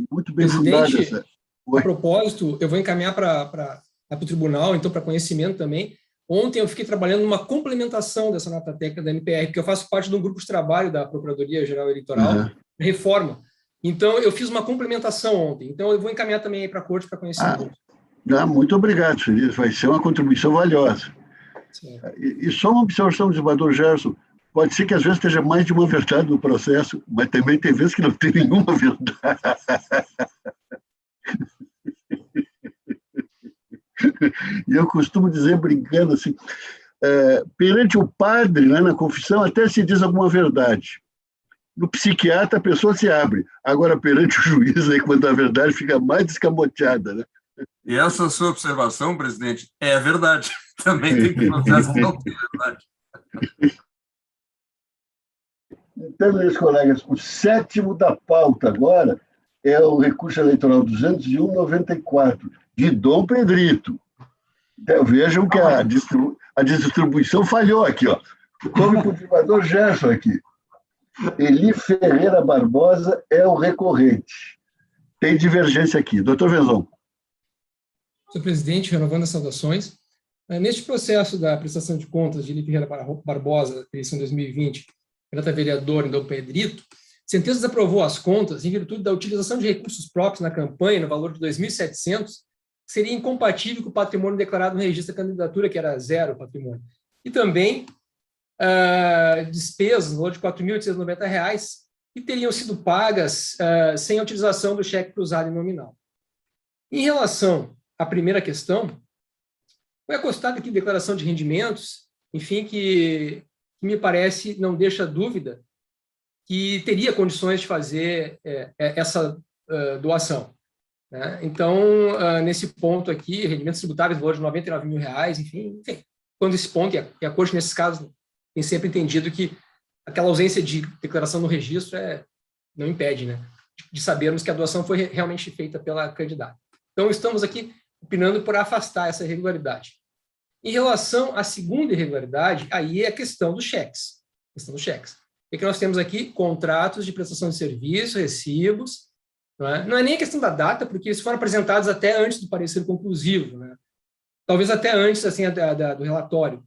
Muito bem fundada essa. A propósito, eu vou encaminhar para o tribunal, então, para conhecimento também. Ontem eu fiquei trabalhando numa complementação dessa nota técnica da NPR, porque eu faço parte de um grupo de trabalho da Procuradoria-Geral Eleitoral, reforma. Então, eu fiz uma complementação ontem. Então, eu vou encaminhar também para a Corte para conhecimento. Muito obrigado, senhor. Vai ser uma contribuição valiosa. E só uma observação do desembargador Gerson. Pode ser que às vezes esteja mais de uma verdade no processo, mas também tem vezes que não tem nenhuma verdade. E eu costumo dizer, brincando assim, perante o padre, né, na confissão, até se diz alguma verdade. No psiquiatra, a pessoa se abre. Agora, perante o juiz, aí, quando a verdade fica mais descamoteada, né? E essa sua observação, presidente, é verdade. Também tem processo que não tem verdade. Então, meus colegas, o sétimo da pauta agora é o recurso eleitoral 201/94, de Dom Pedrito. Então, vejam que a distribuição falhou aqui, ó. Come para o desembargador Gerson aqui. Eli Ferreira Barbosa é o recorrente. Tem divergência aqui. Doutor Venzon. Senhor presidente, renovando as saudações. Neste processo da prestação de contas de Eli Ferreira Barbosa, eleição 2020, candidato a vereador em Dom Pedrito, a sentença desaprovou as contas em virtude da utilização de recursos próprios na campanha, no valor de R$ 2.700, seria incompatível com o patrimônio declarado no registro da candidatura, que era zero patrimônio. E também despesas no valor de R$ 4.890, que teriam sido pagas sem a utilização do cheque cruzado e nominal. Em relação à primeira questão, foi acostada aqui declaração de rendimentos, enfim, que me parece não deixa dúvida que teria condições de fazer essa doação. Né? Então, nesse ponto aqui, rendimentos tributáveis no valor de R$ 99.000, enfim, quando esse ponto, e a Corte, nesses casos, tem sempre entendido que aquela ausência de declaração no registro não impede, né, de sabermos que a doação foi realmente feita pela candidata. Então, estamos aqui opinando por afastar essa irregularidade. Em relação à segunda irregularidade, aí é a questão dos cheques. O que nós temos aqui? Contratos de prestação de serviço, recibos. Não é nem a questão da data, porque eles foram apresentados até antes do parecer conclusivo, né? Talvez até antes assim, do relatório.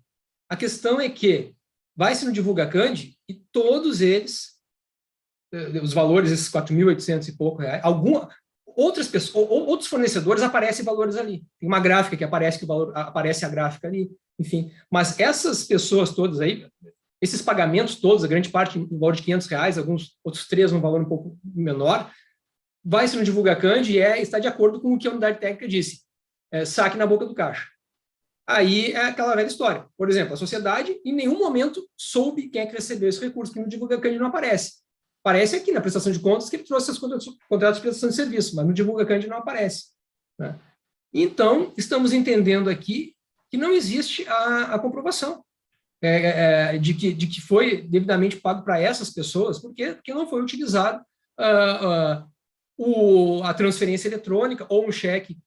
A questão é que vai-se no Divulgacand e todos eles, os valores, esses 4.800 e pouco reais, outras pessoas, outros fornecedores aparecem valores ali. Tem uma gráfica que aparece que o valor, aparece a gráfica ali, enfim. Mas essas pessoas todas aí, esses pagamentos todos, a grande parte no valor de R$500, alguns outros 3 num valor um pouco menor, vai-se no Divulgacand e está de acordo com o que a unidade técnica disse. Saque na boca do caixa. Aí é aquela velha história. Por exemplo, a sociedade em nenhum momento soube quem é que recebeu esse recurso, que no Divulgacand não aparece. Aparece aqui na prestação de contas que ele trouxe os contratos de prestação de serviço, mas no Divulgacand não aparece. Né? Então, estamos entendendo aqui que não existe a comprovação de que foi devidamente pago para essas pessoas, porque não foi utilizado a transferência eletrônica ou um cheque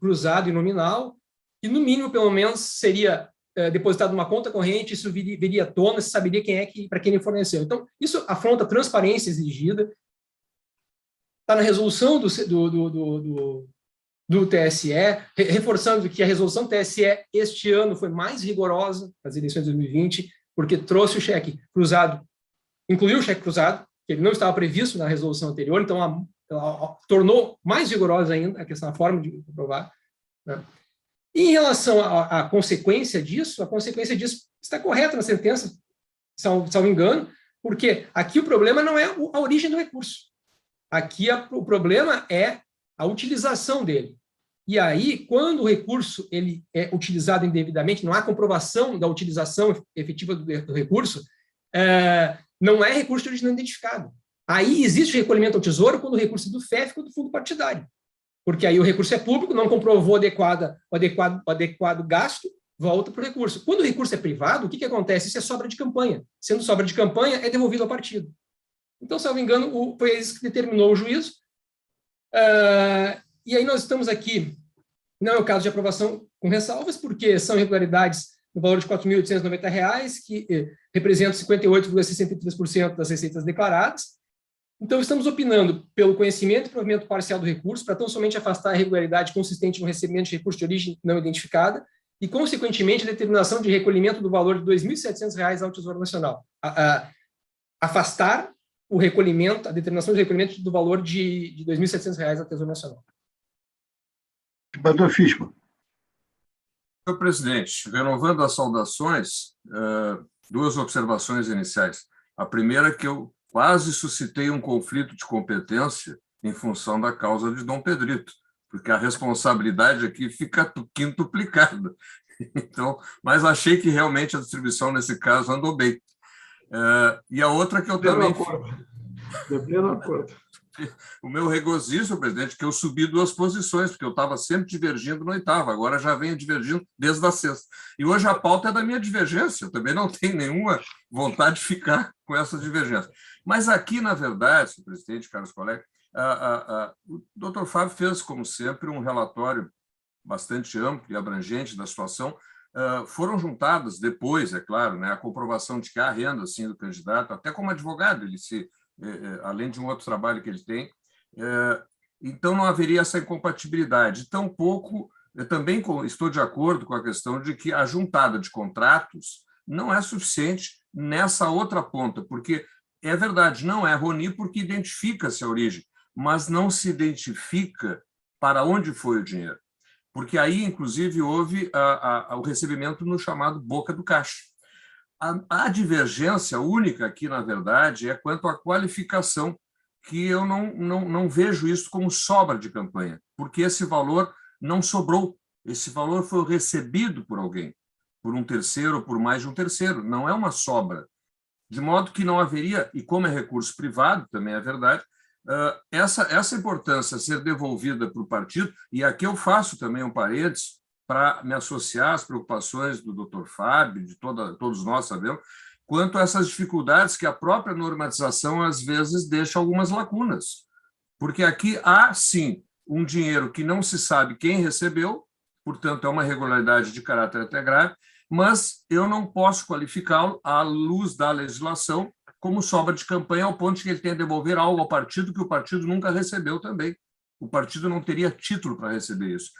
cruzado e nominal, que no mínimo, pelo menos, seria depositado numa conta corrente, isso viria à tona, se saberia para quem ele forneceu. Então, isso afronta a transparência exigida, está na resolução do TSE, reforçando que a resolução do TSE este ano foi mais rigorosa nas eleições de 2020, porque trouxe o cheque cruzado, incluiu o cheque cruzado, que ele não estava previsto na resolução anterior, então ela tornou mais rigorosa ainda a questão da forma de comprovar. Né? E em relação à consequência disso, a consequência disso está correta na sentença, salvo engano, porque aqui o problema não é a origem do recurso. Aqui o problema é a utilização dele. E aí, quando o recurso ele é utilizado indevidamente, não há comprovação da utilização efetiva do recurso, não é recurso de origem não identificada. Aí existe o recolhimento ao tesouro quando o recurso é do FEF ou do fundo partidário. Porque aí o recurso é público, não comprovou o adequado gasto, volta para o recurso. Quando o recurso é privado, o que acontece? Isso é sobra de campanha. Sendo sobra de campanha, é devolvido ao partido. Então, salvo engano, foi isso que determinou o juízo. E aí nós estamos aqui, não é o caso de aprovação com ressalvas, porque são irregularidades no valor de R$ 4.890, que representam 58,63% das receitas declaradas. Então, estamos opinando pelo conhecimento e provimento parcial do recurso, para tão somente afastar a irregularidade consistente no recebimento de recurso de origem não identificada e, consequentemente, a determinação de recolhimento do valor de R$ 2.700 ao Tesouro Nacional. Afastar o recolhimento, a determinação de recolhimento do valor de R$ 2.700 ao Tesouro Nacional. Desembargador Fischmann. Senhor presidente, renovando as saudações, 2 observações iniciais. A primeira é que eu quase suscitei um conflito de competência em função da causa de Dom Pedrito, porque a responsabilidade aqui fica quintuplicada. Então, mas achei que realmente a distribuição nesse caso andou bem. E a outra que eu também... De pleno acordo. O meu regozijo, senhor presidente, que eu subi 2 posições, porque eu estava sempre divergindo no 8º, agora já venho divergindo desde a 6ª. E hoje a pauta é da minha divergência, eu também não tenho nenhuma vontade de ficar com essa divergência. Mas aqui, na verdade, senhor presidente, caros colegas, o doutor Fábio fez, como sempre, um relatório bastante amplo e abrangente da situação. Foram juntadas depois, é claro, né, a comprovação de que há renda sim, do candidato, até como advogado, ele além de um outro trabalho que ele tem, então não haveria essa incompatibilidade. Tampouco, eu também estou de acordo com a questão de que a juntada de contratos não é suficiente nessa outra ponta, porque é verdade, não é Roni porque identifica-se a origem, mas não se identifica para onde foi o dinheiro. Porque aí, inclusive, houve o recebimento no chamado boca do caixa. A divergência única aqui, na verdade, é quanto à qualificação, que eu não vejo isso como sobra de campanha, porque esse valor não sobrou, esse valor foi recebido por alguém, por um terceiro ou por mais de um terceiro, não é uma sobra. De modo que não haveria, e como é recurso privado, também é verdade, essa importância ser devolvida para o partido, e aqui eu faço também um parênteses, para me associar às preocupações do doutor Fábio, de todos nós sabemos, quanto a essas dificuldades que a própria normatização, às vezes, deixa algumas lacunas. Porque aqui há, sim, um dinheiro que não se sabe quem recebeu, portanto, é uma irregularidade de caráter até grave, mas eu não posso qualificá-lo, à luz da legislação, como sobra de campanha, ao ponto de que ele tenha de devolver algo ao partido que o partido nunca recebeu também. o partido não teria título para receber isso.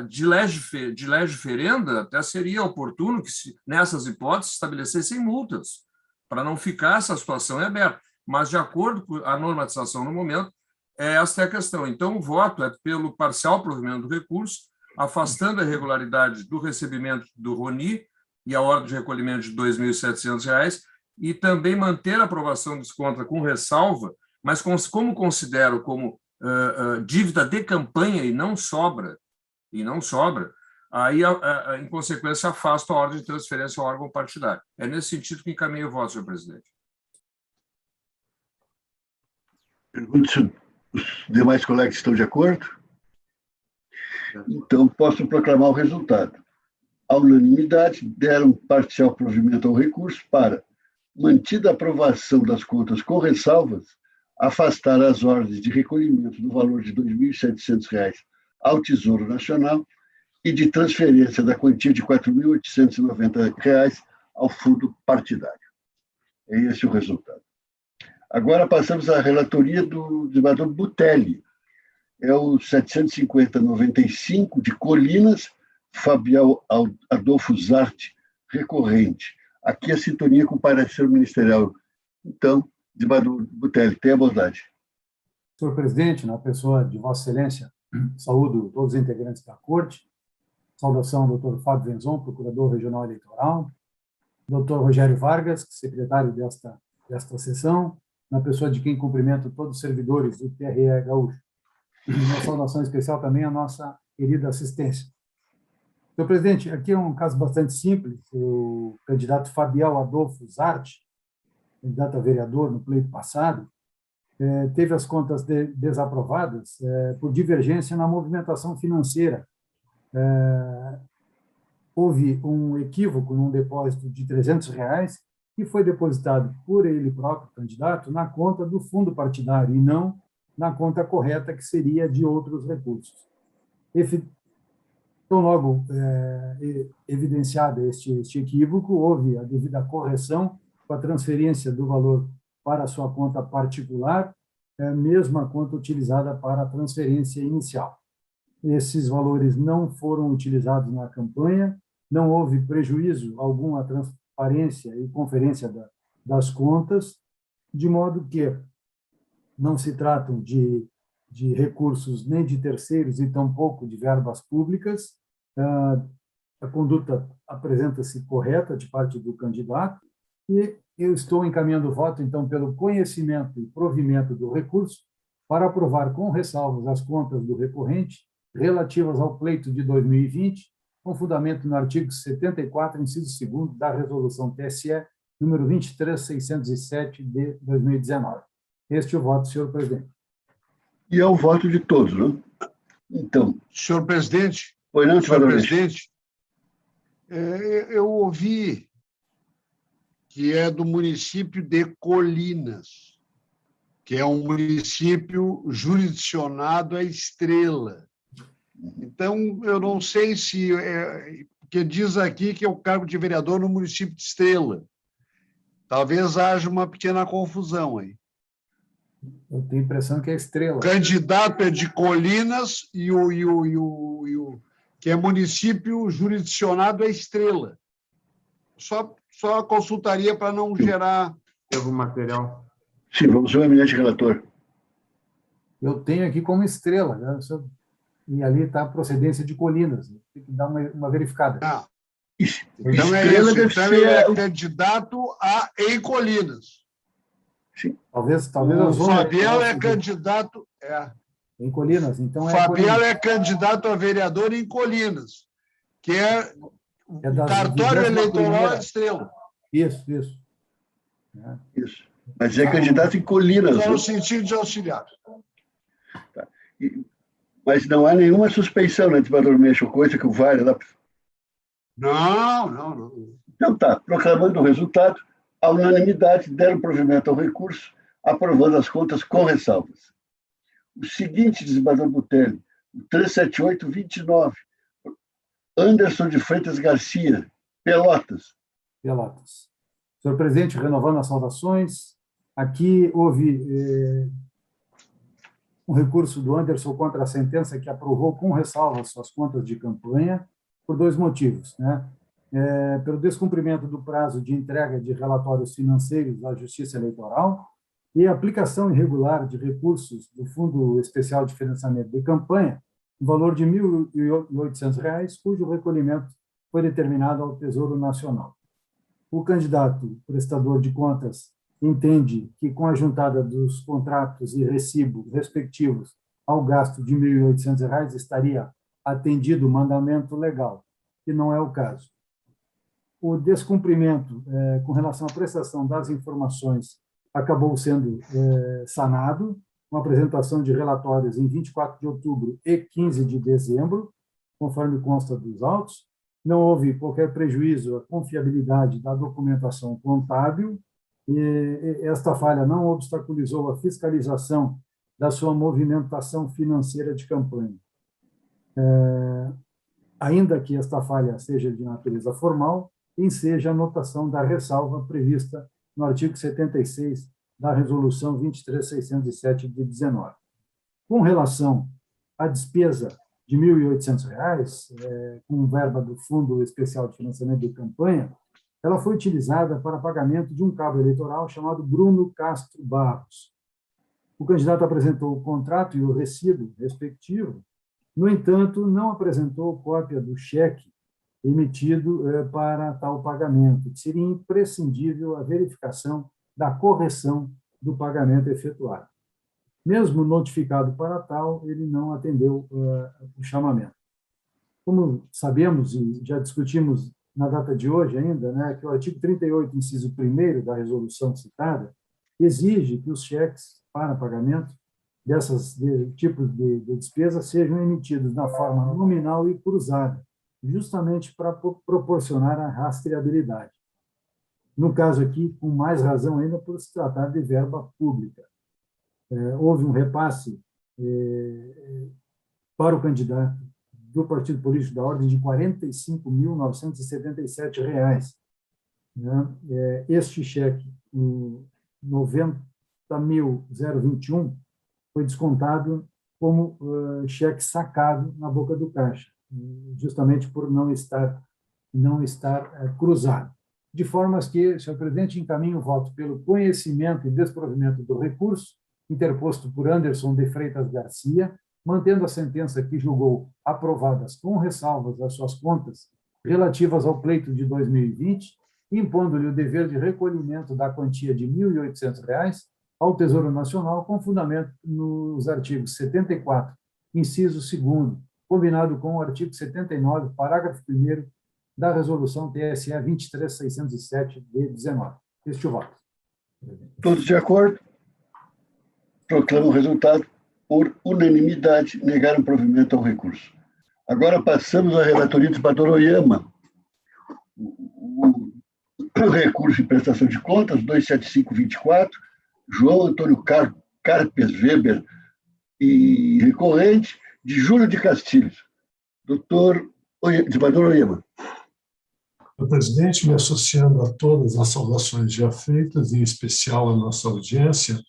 De lege ferenda, até seria oportuno que, nessas hipóteses, estabelecessem multas, para não ficar essa situação em aberto. Mas, de acordo com a normatização no momento, esta é a questão. Então, o voto é pelo parcial provimento do recurso, afastando a irregularidade do recebimento do RONI e a ordem de recolhimento de R$ 2.700, e também manter a aprovação dos contra com ressalva, mas como considero como dívida de campanha e não sobra, aí, em consequência, afasto a ordem de transferência ao órgão partidário. É nesse sentido que encaminho o voto, senhor presidente. Pergunto se os demais colegas estão de acordo. Então, posso proclamar o resultado. À unanimidade, deram parcial provimento ao recurso para, mantida a aprovação das contas com ressalvas, afastar as ordens de recolhimento do valor de R$ 2.700 ao Tesouro Nacional e de transferência da quantia de R$ 4.890 ao fundo partidário. É esse o resultado. Agora passamos à relatoria do desembargador Butelli. É o 750-95 de Colinas, Fabial Adolfo Zarte, recorrente. Aqui a sintonia com o parecer ministerial. Então, desembargador Butelli, tenha a bondade. Senhor presidente, na pessoa de Vossa Excelência, saúdo todos os integrantes da Corte. Saudação ao doutor Fábio Venzon, procurador regional eleitoral. Doutor Rogério Vargas, secretário desta sessão, na pessoa de quem cumprimento todos os servidores do TRE Gaúcho. Uma saudação especial também à nossa querida assistência. Senhor presidente, aqui é um caso bastante simples. O candidato Fabial Adolfo Zarte, candidato a vereador no pleito passado, teve as contas desaprovadas por divergência na movimentação financeira. Houve um equívoco num depósito de R$ 300 que foi depositado por ele próprio, candidato, na conta do fundo partidário e não na conta correta, que seria de outros recursos. Então, logo evidenciado este equívoco, houve a devida correção com a transferência do valor para a sua conta particular, mesma conta utilizada para a transferência inicial. Esses valores não foram utilizados na campanha, não houve prejuízo algum à transparência e conferência das contas, de modo que não se tratam de recursos nem de terceiros e tampouco de verbas públicas. A conduta apresenta-se correta de parte do candidato e eu estou encaminhando o voto, então, pelo conhecimento e provimento do recurso para aprovar com ressalvas as contas do recorrente relativas ao pleito de 2020, com fundamento no artigo 74, inciso 2º da Resolução TSE, número 23.607, de 2019. Este é o voto, senhor presidente. E é o voto de todos, não? Então. Senhor presidente, eu ouvi que é do município de Colinas, que é um município jurisdicionado à Estrela. Então, eu não sei se... porque diz aqui que é o cargo de vereador no município de Estrela. Talvez haja uma pequena confusão aí. Eu tenho a impressão que é Estrela. O candidato é de Colinas e que é município jurisdicionado à Estrela. Só consultaria para não gerar... Teve o material. Sim, vamos ver o eminente relator. Eu tenho aqui como Estrela, né? E ali está a procedência de Colinas. Tem que dar uma verificada. Ah, então então ele é candidato em Colinas. Sim. Talvez o Fabiel é candidato... Em Colinas, então Fabiel é candidato a vereador em Colinas, que é cartório eleitoral de Estrela. Isso. Isso. Mas é candidato em Colinas. Só no sentido de auxiliar. Tá. Mas não há nenhuma suspeição, né, desembargador Meixo, coisa que o VAR... Não. Então tá, proclamando o resultado, a unanimidade deram provimento ao recurso, aprovando as contas com ressalvas. O seguinte, desembargador Butelli, o 37829, Anderson de Freitas Garcia, Pelotas. Senhor presidente, renovando as saudações, aqui houve um recurso do Anderson contra a sentença que aprovou com ressalvas suas contas de campanha, por dois motivos, né? Pelo descumprimento do prazo de entrega de relatórios financeiros à Justiça Eleitoral e a aplicação irregular de recursos do Fundo Especial de Financiamento de Campanha, no valor de R$ 1.800, cujo recolhimento foi determinado ao Tesouro Nacional. O candidato prestador de contas entende que, com a juntada dos contratos e recibos respectivos ao gasto de R$ 1.800, estaria atendido o mandamento legal, que não é o caso. O descumprimento com relação à prestação das informações acabou sendo sanado, com a apresentação de relatórios em 24 de outubro e 15 de dezembro, conforme consta dos autos. Não houve qualquer prejuízo à confiabilidade da documentação contábil, e esta falha não obstaculizou a fiscalização da sua movimentação financeira de campanha. Ainda que esta falha seja de natureza formal, enseja a anotação da ressalva prevista no artigo 76 da Resolução 23.607 de 19. Com relação à despesa de R$ 1.800, com verba do Fundo Especial de Financiamento de Campanha, ela foi utilizada para pagamento de um cabo eleitoral chamado Bruno Castro Barros. O candidato apresentou o contrato e o recibo respectivo, no entanto, não apresentou cópia do cheque emitido para tal pagamento, que seria imprescindível a verificação da correção do pagamento efetuado. Mesmo notificado para tal, ele não atendeu o chamamento. Como sabemos, e já discutimos na data de hoje ainda, né, que o artigo 38, inciso 1º da resolução citada, exige que os cheques para pagamento desses tipos de despesas sejam emitidos na forma nominal e cruzada, justamente para proporcionar a rastreabilidade. No caso aqui, com mais razão ainda, por se tratar de verba pública. Houve um repasse para o candidato do partido político da ordem de R$ 45.977. Este cheque, 90.021, foi descontado como cheque sacado na boca do caixa, justamente por não estar cruzado. De formas que, senhor presidente, encaminho o voto pelo conhecimento e desprovimento do recurso interposto por Anderson de Freitas Garcia, mantendo a sentença que julgou aprovadas com ressalvas às suas contas relativas ao pleito de 2020, impondo-lhe o dever de recolhimento da quantia de R$ 1.800 ao Tesouro Nacional, com fundamento nos artigos 74, inciso 2º, combinado com o artigo 79, parágrafo 1º da Resolução TSE 23.607 de 19. Este é o voto. Todos de acordo? Proclamo o resultado por unanimidade, negaram provimento ao recurso. Agora passamos à relatoria do senador Oyama. O recurso de prestação de contas, 27524, João Antônio Carpes Weber e recorrente, de Júlio de Castilhos. Senador Oyama. Senhor presidente, me associando a todas as saudações já feitas, em especial à nossa audiência,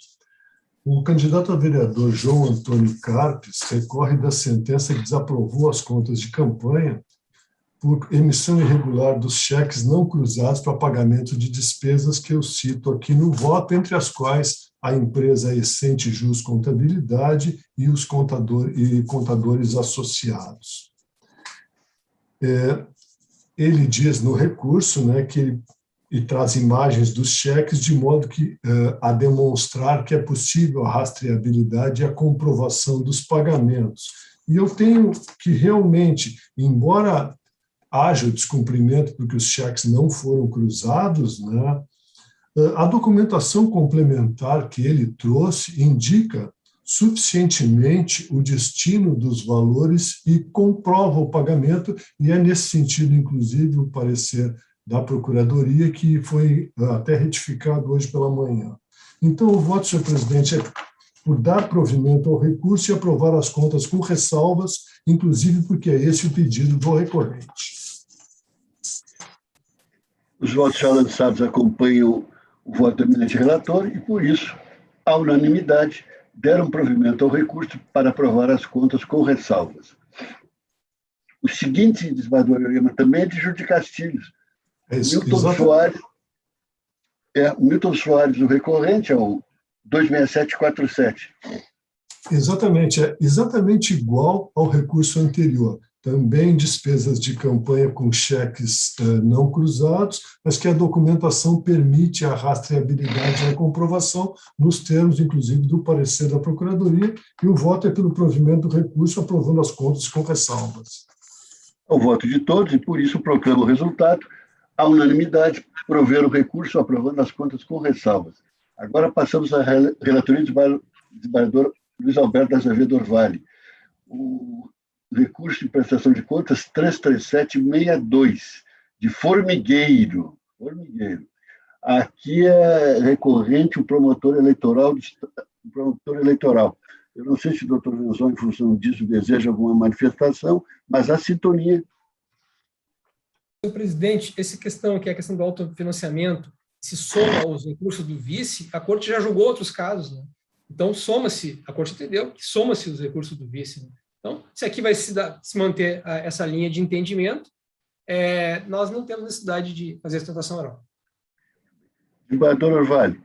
o candidato a vereador João Antônio Carpes recorre da sentença que desaprovou as contas de campanha por emissão irregular dos cheques não cruzados para pagamento de despesas que eu cito aqui no voto, entre as quais a empresa Essente Jus Contabilidade e os contadores associados. Ele diz no recurso, né, que ele traz imagens dos cheques de modo que a demonstrar que é possível a rastreabilidade e a comprovação dos pagamentos. E eu tenho que realmente, embora haja o descumprimento porque os cheques não foram cruzados, né, a documentação complementar que ele trouxe indica suficientemente o destino dos valores e comprova o pagamento, e é nesse sentido, inclusive, o parecer da Procuradoria, que foi até retificado hoje pela manhã. Então, o voto, senhor presidente, é por dar provimento ao recurso e aprovar as contas com ressalvas, inclusive porque é esse o pedido do recorrente. Os votos já lançados acompanham o voto do eminente relator e, por isso, à unanimidade, deram provimento ao recurso para aprovar as contas com ressalvas. O seguinte desembargador também é de Júlio de Castilhos. Milton Soares, o recorrente, é o 26747. Exatamente, é exatamente igual ao recurso anterior. Também despesas de campanha com cheques não cruzados, mas que a documentação permite a rastreabilidade e a comprovação nos termos, inclusive, do parecer da Procuradoria, e o voto é pelo provimento do recurso, aprovando as contas com ressalvas. É o voto de todos, e por isso proclamo o resultado. A unanimidade, prover o recurso, aprovando as contas com ressalvas. Agora passamos à relatoria do desembargador Luiz Alberto Azevedo Orvalli. O recurso de prestação de contas 33762, de Formigueiro. Aqui é recorrente o promotor eleitoral. Eu não sei se o doutor Venzon, em função disso, deseja alguma manifestação, mas a sintonia. Senhor presidente, essa questão, que é a questão do autofinanciamento, se soma aos recursos do vice, a Corte já julgou outros casos, né? Então, soma-se, a Corte entendeu que soma-se os recursos do vice, né? Então, se aqui vai se manter essa linha de entendimento, nós não temos necessidade de fazer sustentação oral. Desembargador Orvalli.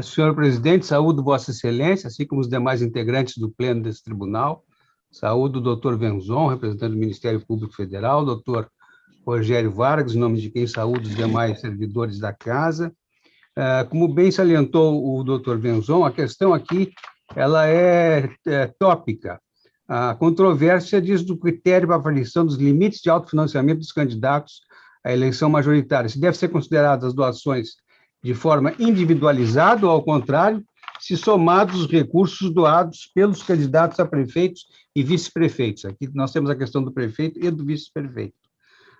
Senhor presidente, saúdo Vossa Excelência, assim como os demais integrantes do pleno desse tribunal. Saúdo o doutor Venzon, representante do Ministério Público Federal, doutor Rogério Vargas, em nome de quem saúdo os demais servidores da casa. Como bem salientou o doutor Venzon, a questão aqui ela é tópica. A controvérsia diz do critério para a avaliação dos limites de autofinanciamento dos candidatos à eleição majoritária. Se deve ser consideradas as doações de forma individualizada ou, ao contrário, se somados os recursos doados pelos candidatos a prefeitos e vice-prefeitos. Aqui nós temos a questão do prefeito e do vice-prefeito.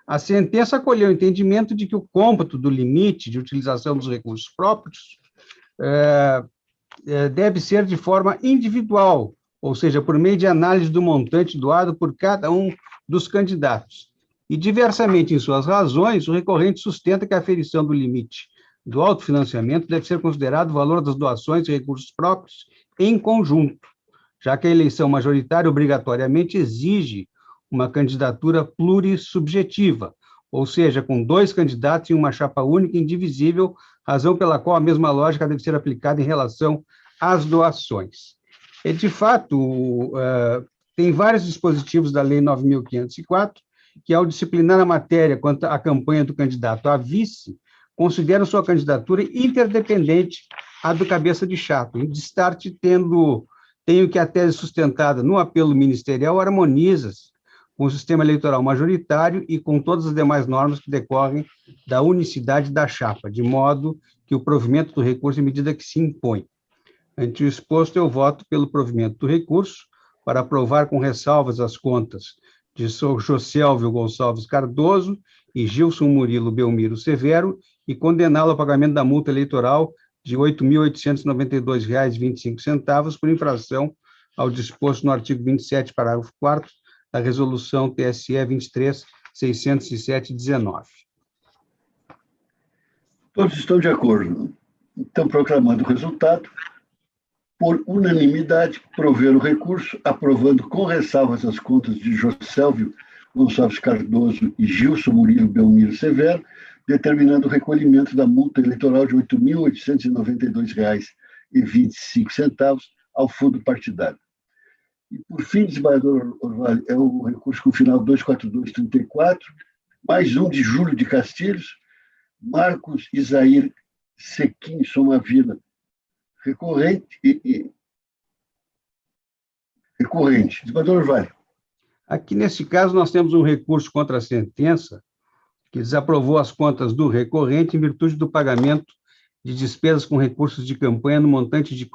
A sentença acolheu o entendimento de que o cômputo do limite de utilização dos recursos próprios deve ser de forma individual, ou seja, por meio de análise do montante doado por cada um dos candidatos. E, diversamente em suas razões, o recorrente sustenta que a aferição do limite do autofinanciamento deve ser considerado o valor das doações e recursos próprios em conjunto, já que a eleição majoritária obrigatoriamente exige uma candidatura plurissubjetiva, ou seja, com 2 candidatos em uma chapa única e indivisível, razão pela qual a mesma lógica deve ser aplicada em relação às doações. E, de fato, tem vários dispositivos da Lei 9.504 que, ao disciplinar a matéria quanto à campanha do candidato a vice, consideram sua candidatura interdependente à do cabeça de chapa. Em destaque, tenho que a tese sustentada no apelo ministerial harmoniza-se com o sistema eleitoral majoritário e com todas as demais normas que decorrem da unicidade da chapa, de modo que o provimento do recurso, em medida que se impõe. Ante o exposto, eu voto pelo provimento do recurso para aprovar com ressalvas as contas de Josélvio Gonçalves Cardoso e Gilson Murilo Belmiro Severo e condená-lo ao pagamento da multa eleitoral de R$ 8.892,25 por infração ao disposto no artigo 27, parágrafo 4º, da Resolução TSE 23.607/19. Todos estão de acordo. Então, proclamando o resultado, por unanimidade, prover o recurso, aprovando com ressalvas as contas de Josélvio Gonçalves Cardoso e Gilson Murilo Belmiro Severo, determinando o recolhimento da multa eleitoral de R$ 8.892,25 ao fundo partidário. E, por fim, desembargador Orvalli, é o recurso com final 24234, mais um de Júlio de Castilhos, Marcos Isair Sequim Somavila, recorrente. Desembargador Orvalli. Aqui, nesse caso, nós temos um recurso contra a sentença que desaprovou as contas do recorrente em virtude do pagamento de despesas com recursos de campanha no montante de R$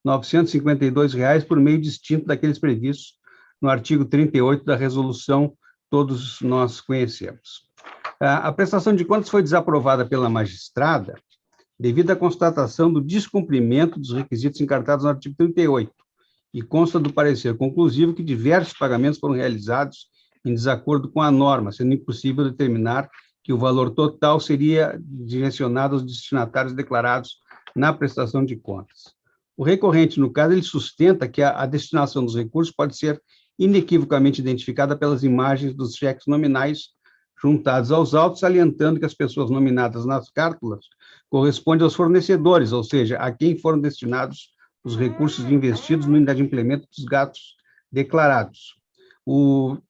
4.952 por meio distinto daqueles previstos no artigo 38 da resolução todos nós conhecemos. A prestação de contas foi desaprovada pela magistrada devido à constatação do descumprimento dos requisitos encartados no artigo 38, e consta do parecer conclusivo que diversos pagamentos foram realizados em desacordo com a norma, sendo impossível determinar que o valor total seria direcionado aos destinatários declarados na prestação de contas. O recorrente, no caso, ele sustenta que a destinação dos recursos pode ser inequivocamente identificada pelas imagens dos cheques nominais juntados aos autos, salientando que as pessoas nominadas nas cártulas correspondem aos fornecedores, ou seja, a quem foram destinados os recursos investidos no inadimplemento dos gastos declarados.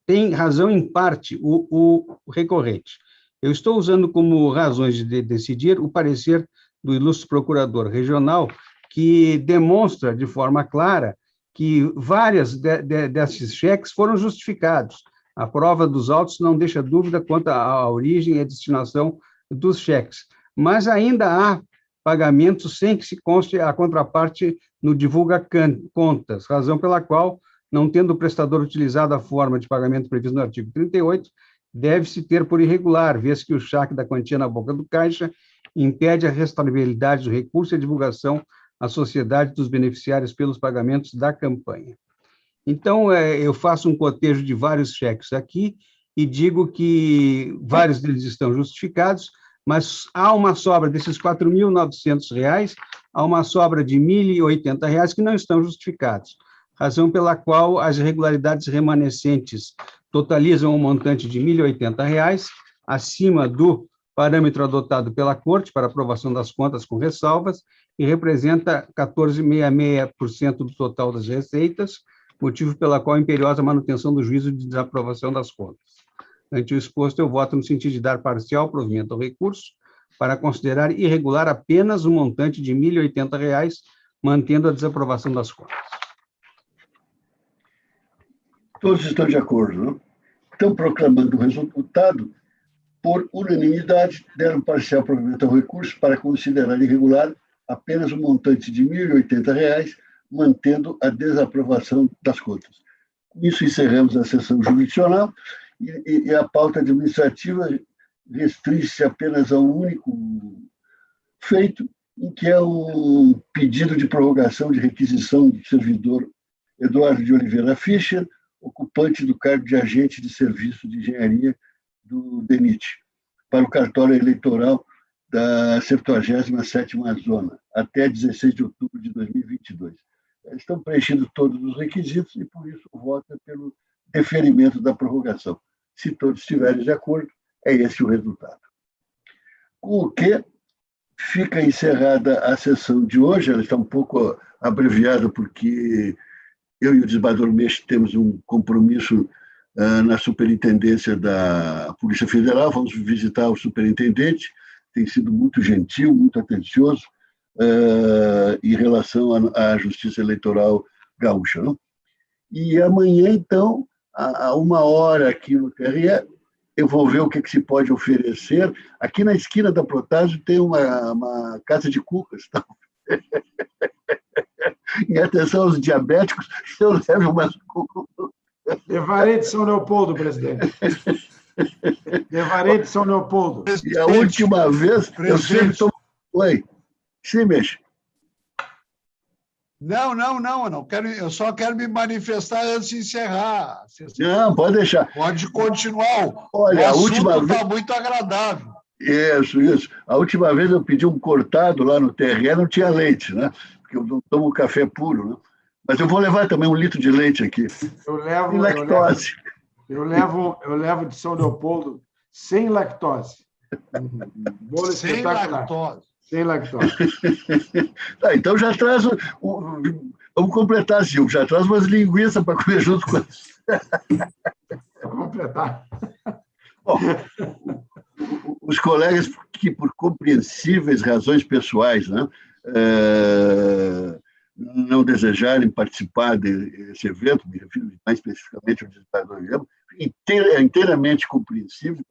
Tem razão, em parte, o recorrente. Eu estou usando como razões de decidir o parecer do ilustre procurador regional, que demonstra de forma clara que várias desses cheques foram justificados. A prova dos autos não deixa dúvida quanto à origem e à destinação dos cheques, mas ainda há pagamentos sem que se conste a contraparte no divulga contas, razão pela qual, não tendo o prestador utilizado a forma de pagamento prevista no artigo 38, deve-se ter por irregular, vez que o saque da quantia na boca do caixa impede a restabilidade do recurso e a divulgação à sociedade dos beneficiários pelos pagamentos da campanha. Então, eu faço um cotejo de vários cheques aqui e digo que vários deles estão justificados, mas há uma sobra desses R$ 4.900, há uma sobra de R$ 1.080 que não estão justificados, razão pela qual as irregularidades remanescentes totalizam um montante de R$ 1.080, acima do parâmetro adotado pela Corte para aprovação das contas com ressalvas, e representa 14,66% do total das receitas, motivo pela qual a imperiosa manutenção do juízo de desaprovação das contas. Ante o exposto, eu voto no sentido de dar parcial provimento ao recurso, para considerar irregular apenas o montante de R$ 1.080, mantendo a desaprovação das contas. Todos estão de acordo, não? Estão proclamando o resultado. Por unanimidade, deram parcial provimento ao recurso para considerar irregular apenas o montante de R$ 1.080, mantendo a desaprovação das contas. Com isso, encerramos a sessão jurisdicional e a pauta administrativa restringe-se apenas a um único feito, em que é um pedido de prorrogação de requisição do servidor Eduardo de Oliveira Fischer, ocupante do cargo de agente de serviço de engenharia do DENIT, para o cartório eleitoral da 77ª Zona, até 16 de outubro de 2022. Estão preenchidos todos os requisitos e, por isso, o voto é pelo deferimento da prorrogação. Se todos estiverem de acordo, é esse o resultado. Com o que fica encerrada a sessão de hoje. Ela está um pouco abreviada, porque eu e o desembargador Meixe temos um compromisso na superintendência da Polícia Federal. Vamos visitar o superintendente, tem sido muito gentil, muito atencioso em relação à Justiça Eleitoral Gaúcha. Não? E amanhã, então, a 1h aqui no TRE, eu vou ver o que se pode oferecer. Aqui na esquina da Protásio tem uma casa de cucas. Tá? E atenção aos diabéticos, eu levo umas cucas. Levarei de São Leopoldo, presidente. Levarei de São Leopoldo. E a última vez, eu sempre tomo... Oi, sim, Meixe. Não, eu não quero, eu só quero me manifestar antes de encerrar. Não, pode deixar. Pode continuar. Olha, a última vez está muito agradável. Isso. A última vez eu pedi um cortado lá no TRE, não tinha leite, né? Porque eu não tomo café puro, né? Mas eu vou levar também 1 litro de leite aqui. Eu levo, sem lactose. Eu levo de São Leopoldo sem lactose. Bolo sem lactose. Sem lactose. Tá, então já traz... Vamos completar, Silvio. Já traz umas linguiças para comer junto com as... Vamos completar. Bom, os colegas que, por compreensíveis razões pessoais, né, não desejarem participar desse evento, me refiro mais especificamente ao desembargador William, é inteiramente compreensível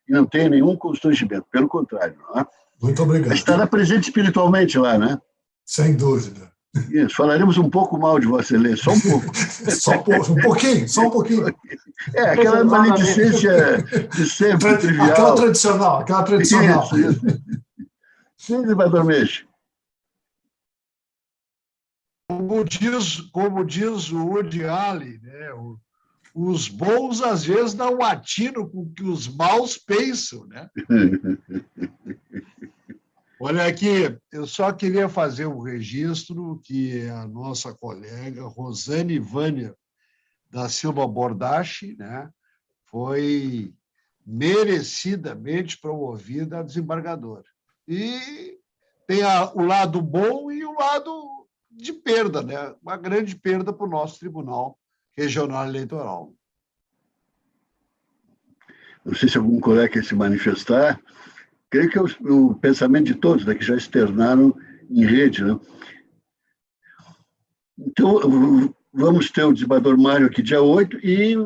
e não tem nenhum constrangimento, pelo contrário. Não é? Muito obrigado. Estará presente espiritualmente lá, né? Sem dúvida. Isso, falaremos um pouco mal de Vossa Excelência, só um pouco. Só um pouquinho. É, aquela maledicência de sempre, trivial. Aquela tradicional. Isso. Sim, desembargador Meixe. Como diz o Woody Allen, né? Os bons, às vezes, não atinam com o que os maus pensam. Né? Olha aqui, eu só queria fazer um registro que a nossa colega Rosane Vânia da Silva Bordache, né, foi merecidamente promovida a desembargadora. E tem o lado bom e o lado de perda, né? Uma grande perda para o nosso Tribunal Regional Eleitoral. Não sei se algum colega quer se manifestar. Creio que é o pensamento de todos, né, que já externaram em rede. Né? Então, vamos ter o desembargador Mário aqui dia 8 e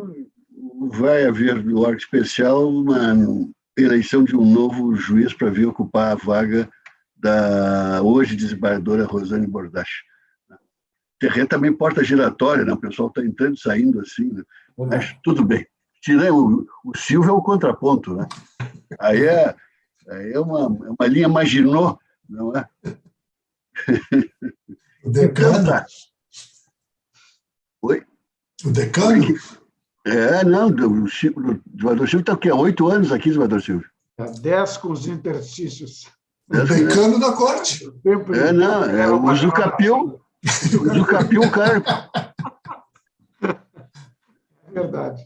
vai haver no órgão especial uma eleição de um novo juiz para vir ocupar a vaga da hoje desembargadora Rosane Bordache. Terreno também porta giratória, né? O pessoal está entrando e saindo assim. Né? Mas tudo bem. Tirando o Silvio é o contraponto. Né? Aí é uma linha Maginot, não é? O decano? Então, tá. Oi? O decano? Não, o desembargador Silvio está aqui há 8 anos aqui, desembargador Silvio. 10 com os interstícios. O decano da corte. Não, é o usucapião. O usucapião, cara. Verdade.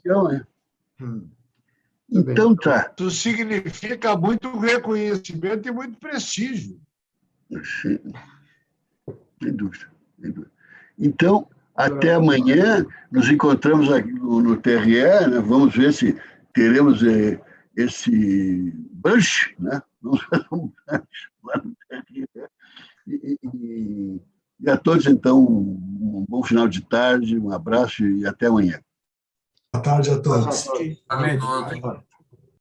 Então, tá. Isso significa muito reconhecimento e muito prestígio. Sim. Sem dúvida. Então, até amanhã, nos encontramos aqui no TRE, né? Vamos ver se teremos esse brunch, né? Vamos fazer um brunch lá no TRE. E a todos, então, um bom final de tarde, um abraço e até amanhã. Boa tarde a todos. Amém.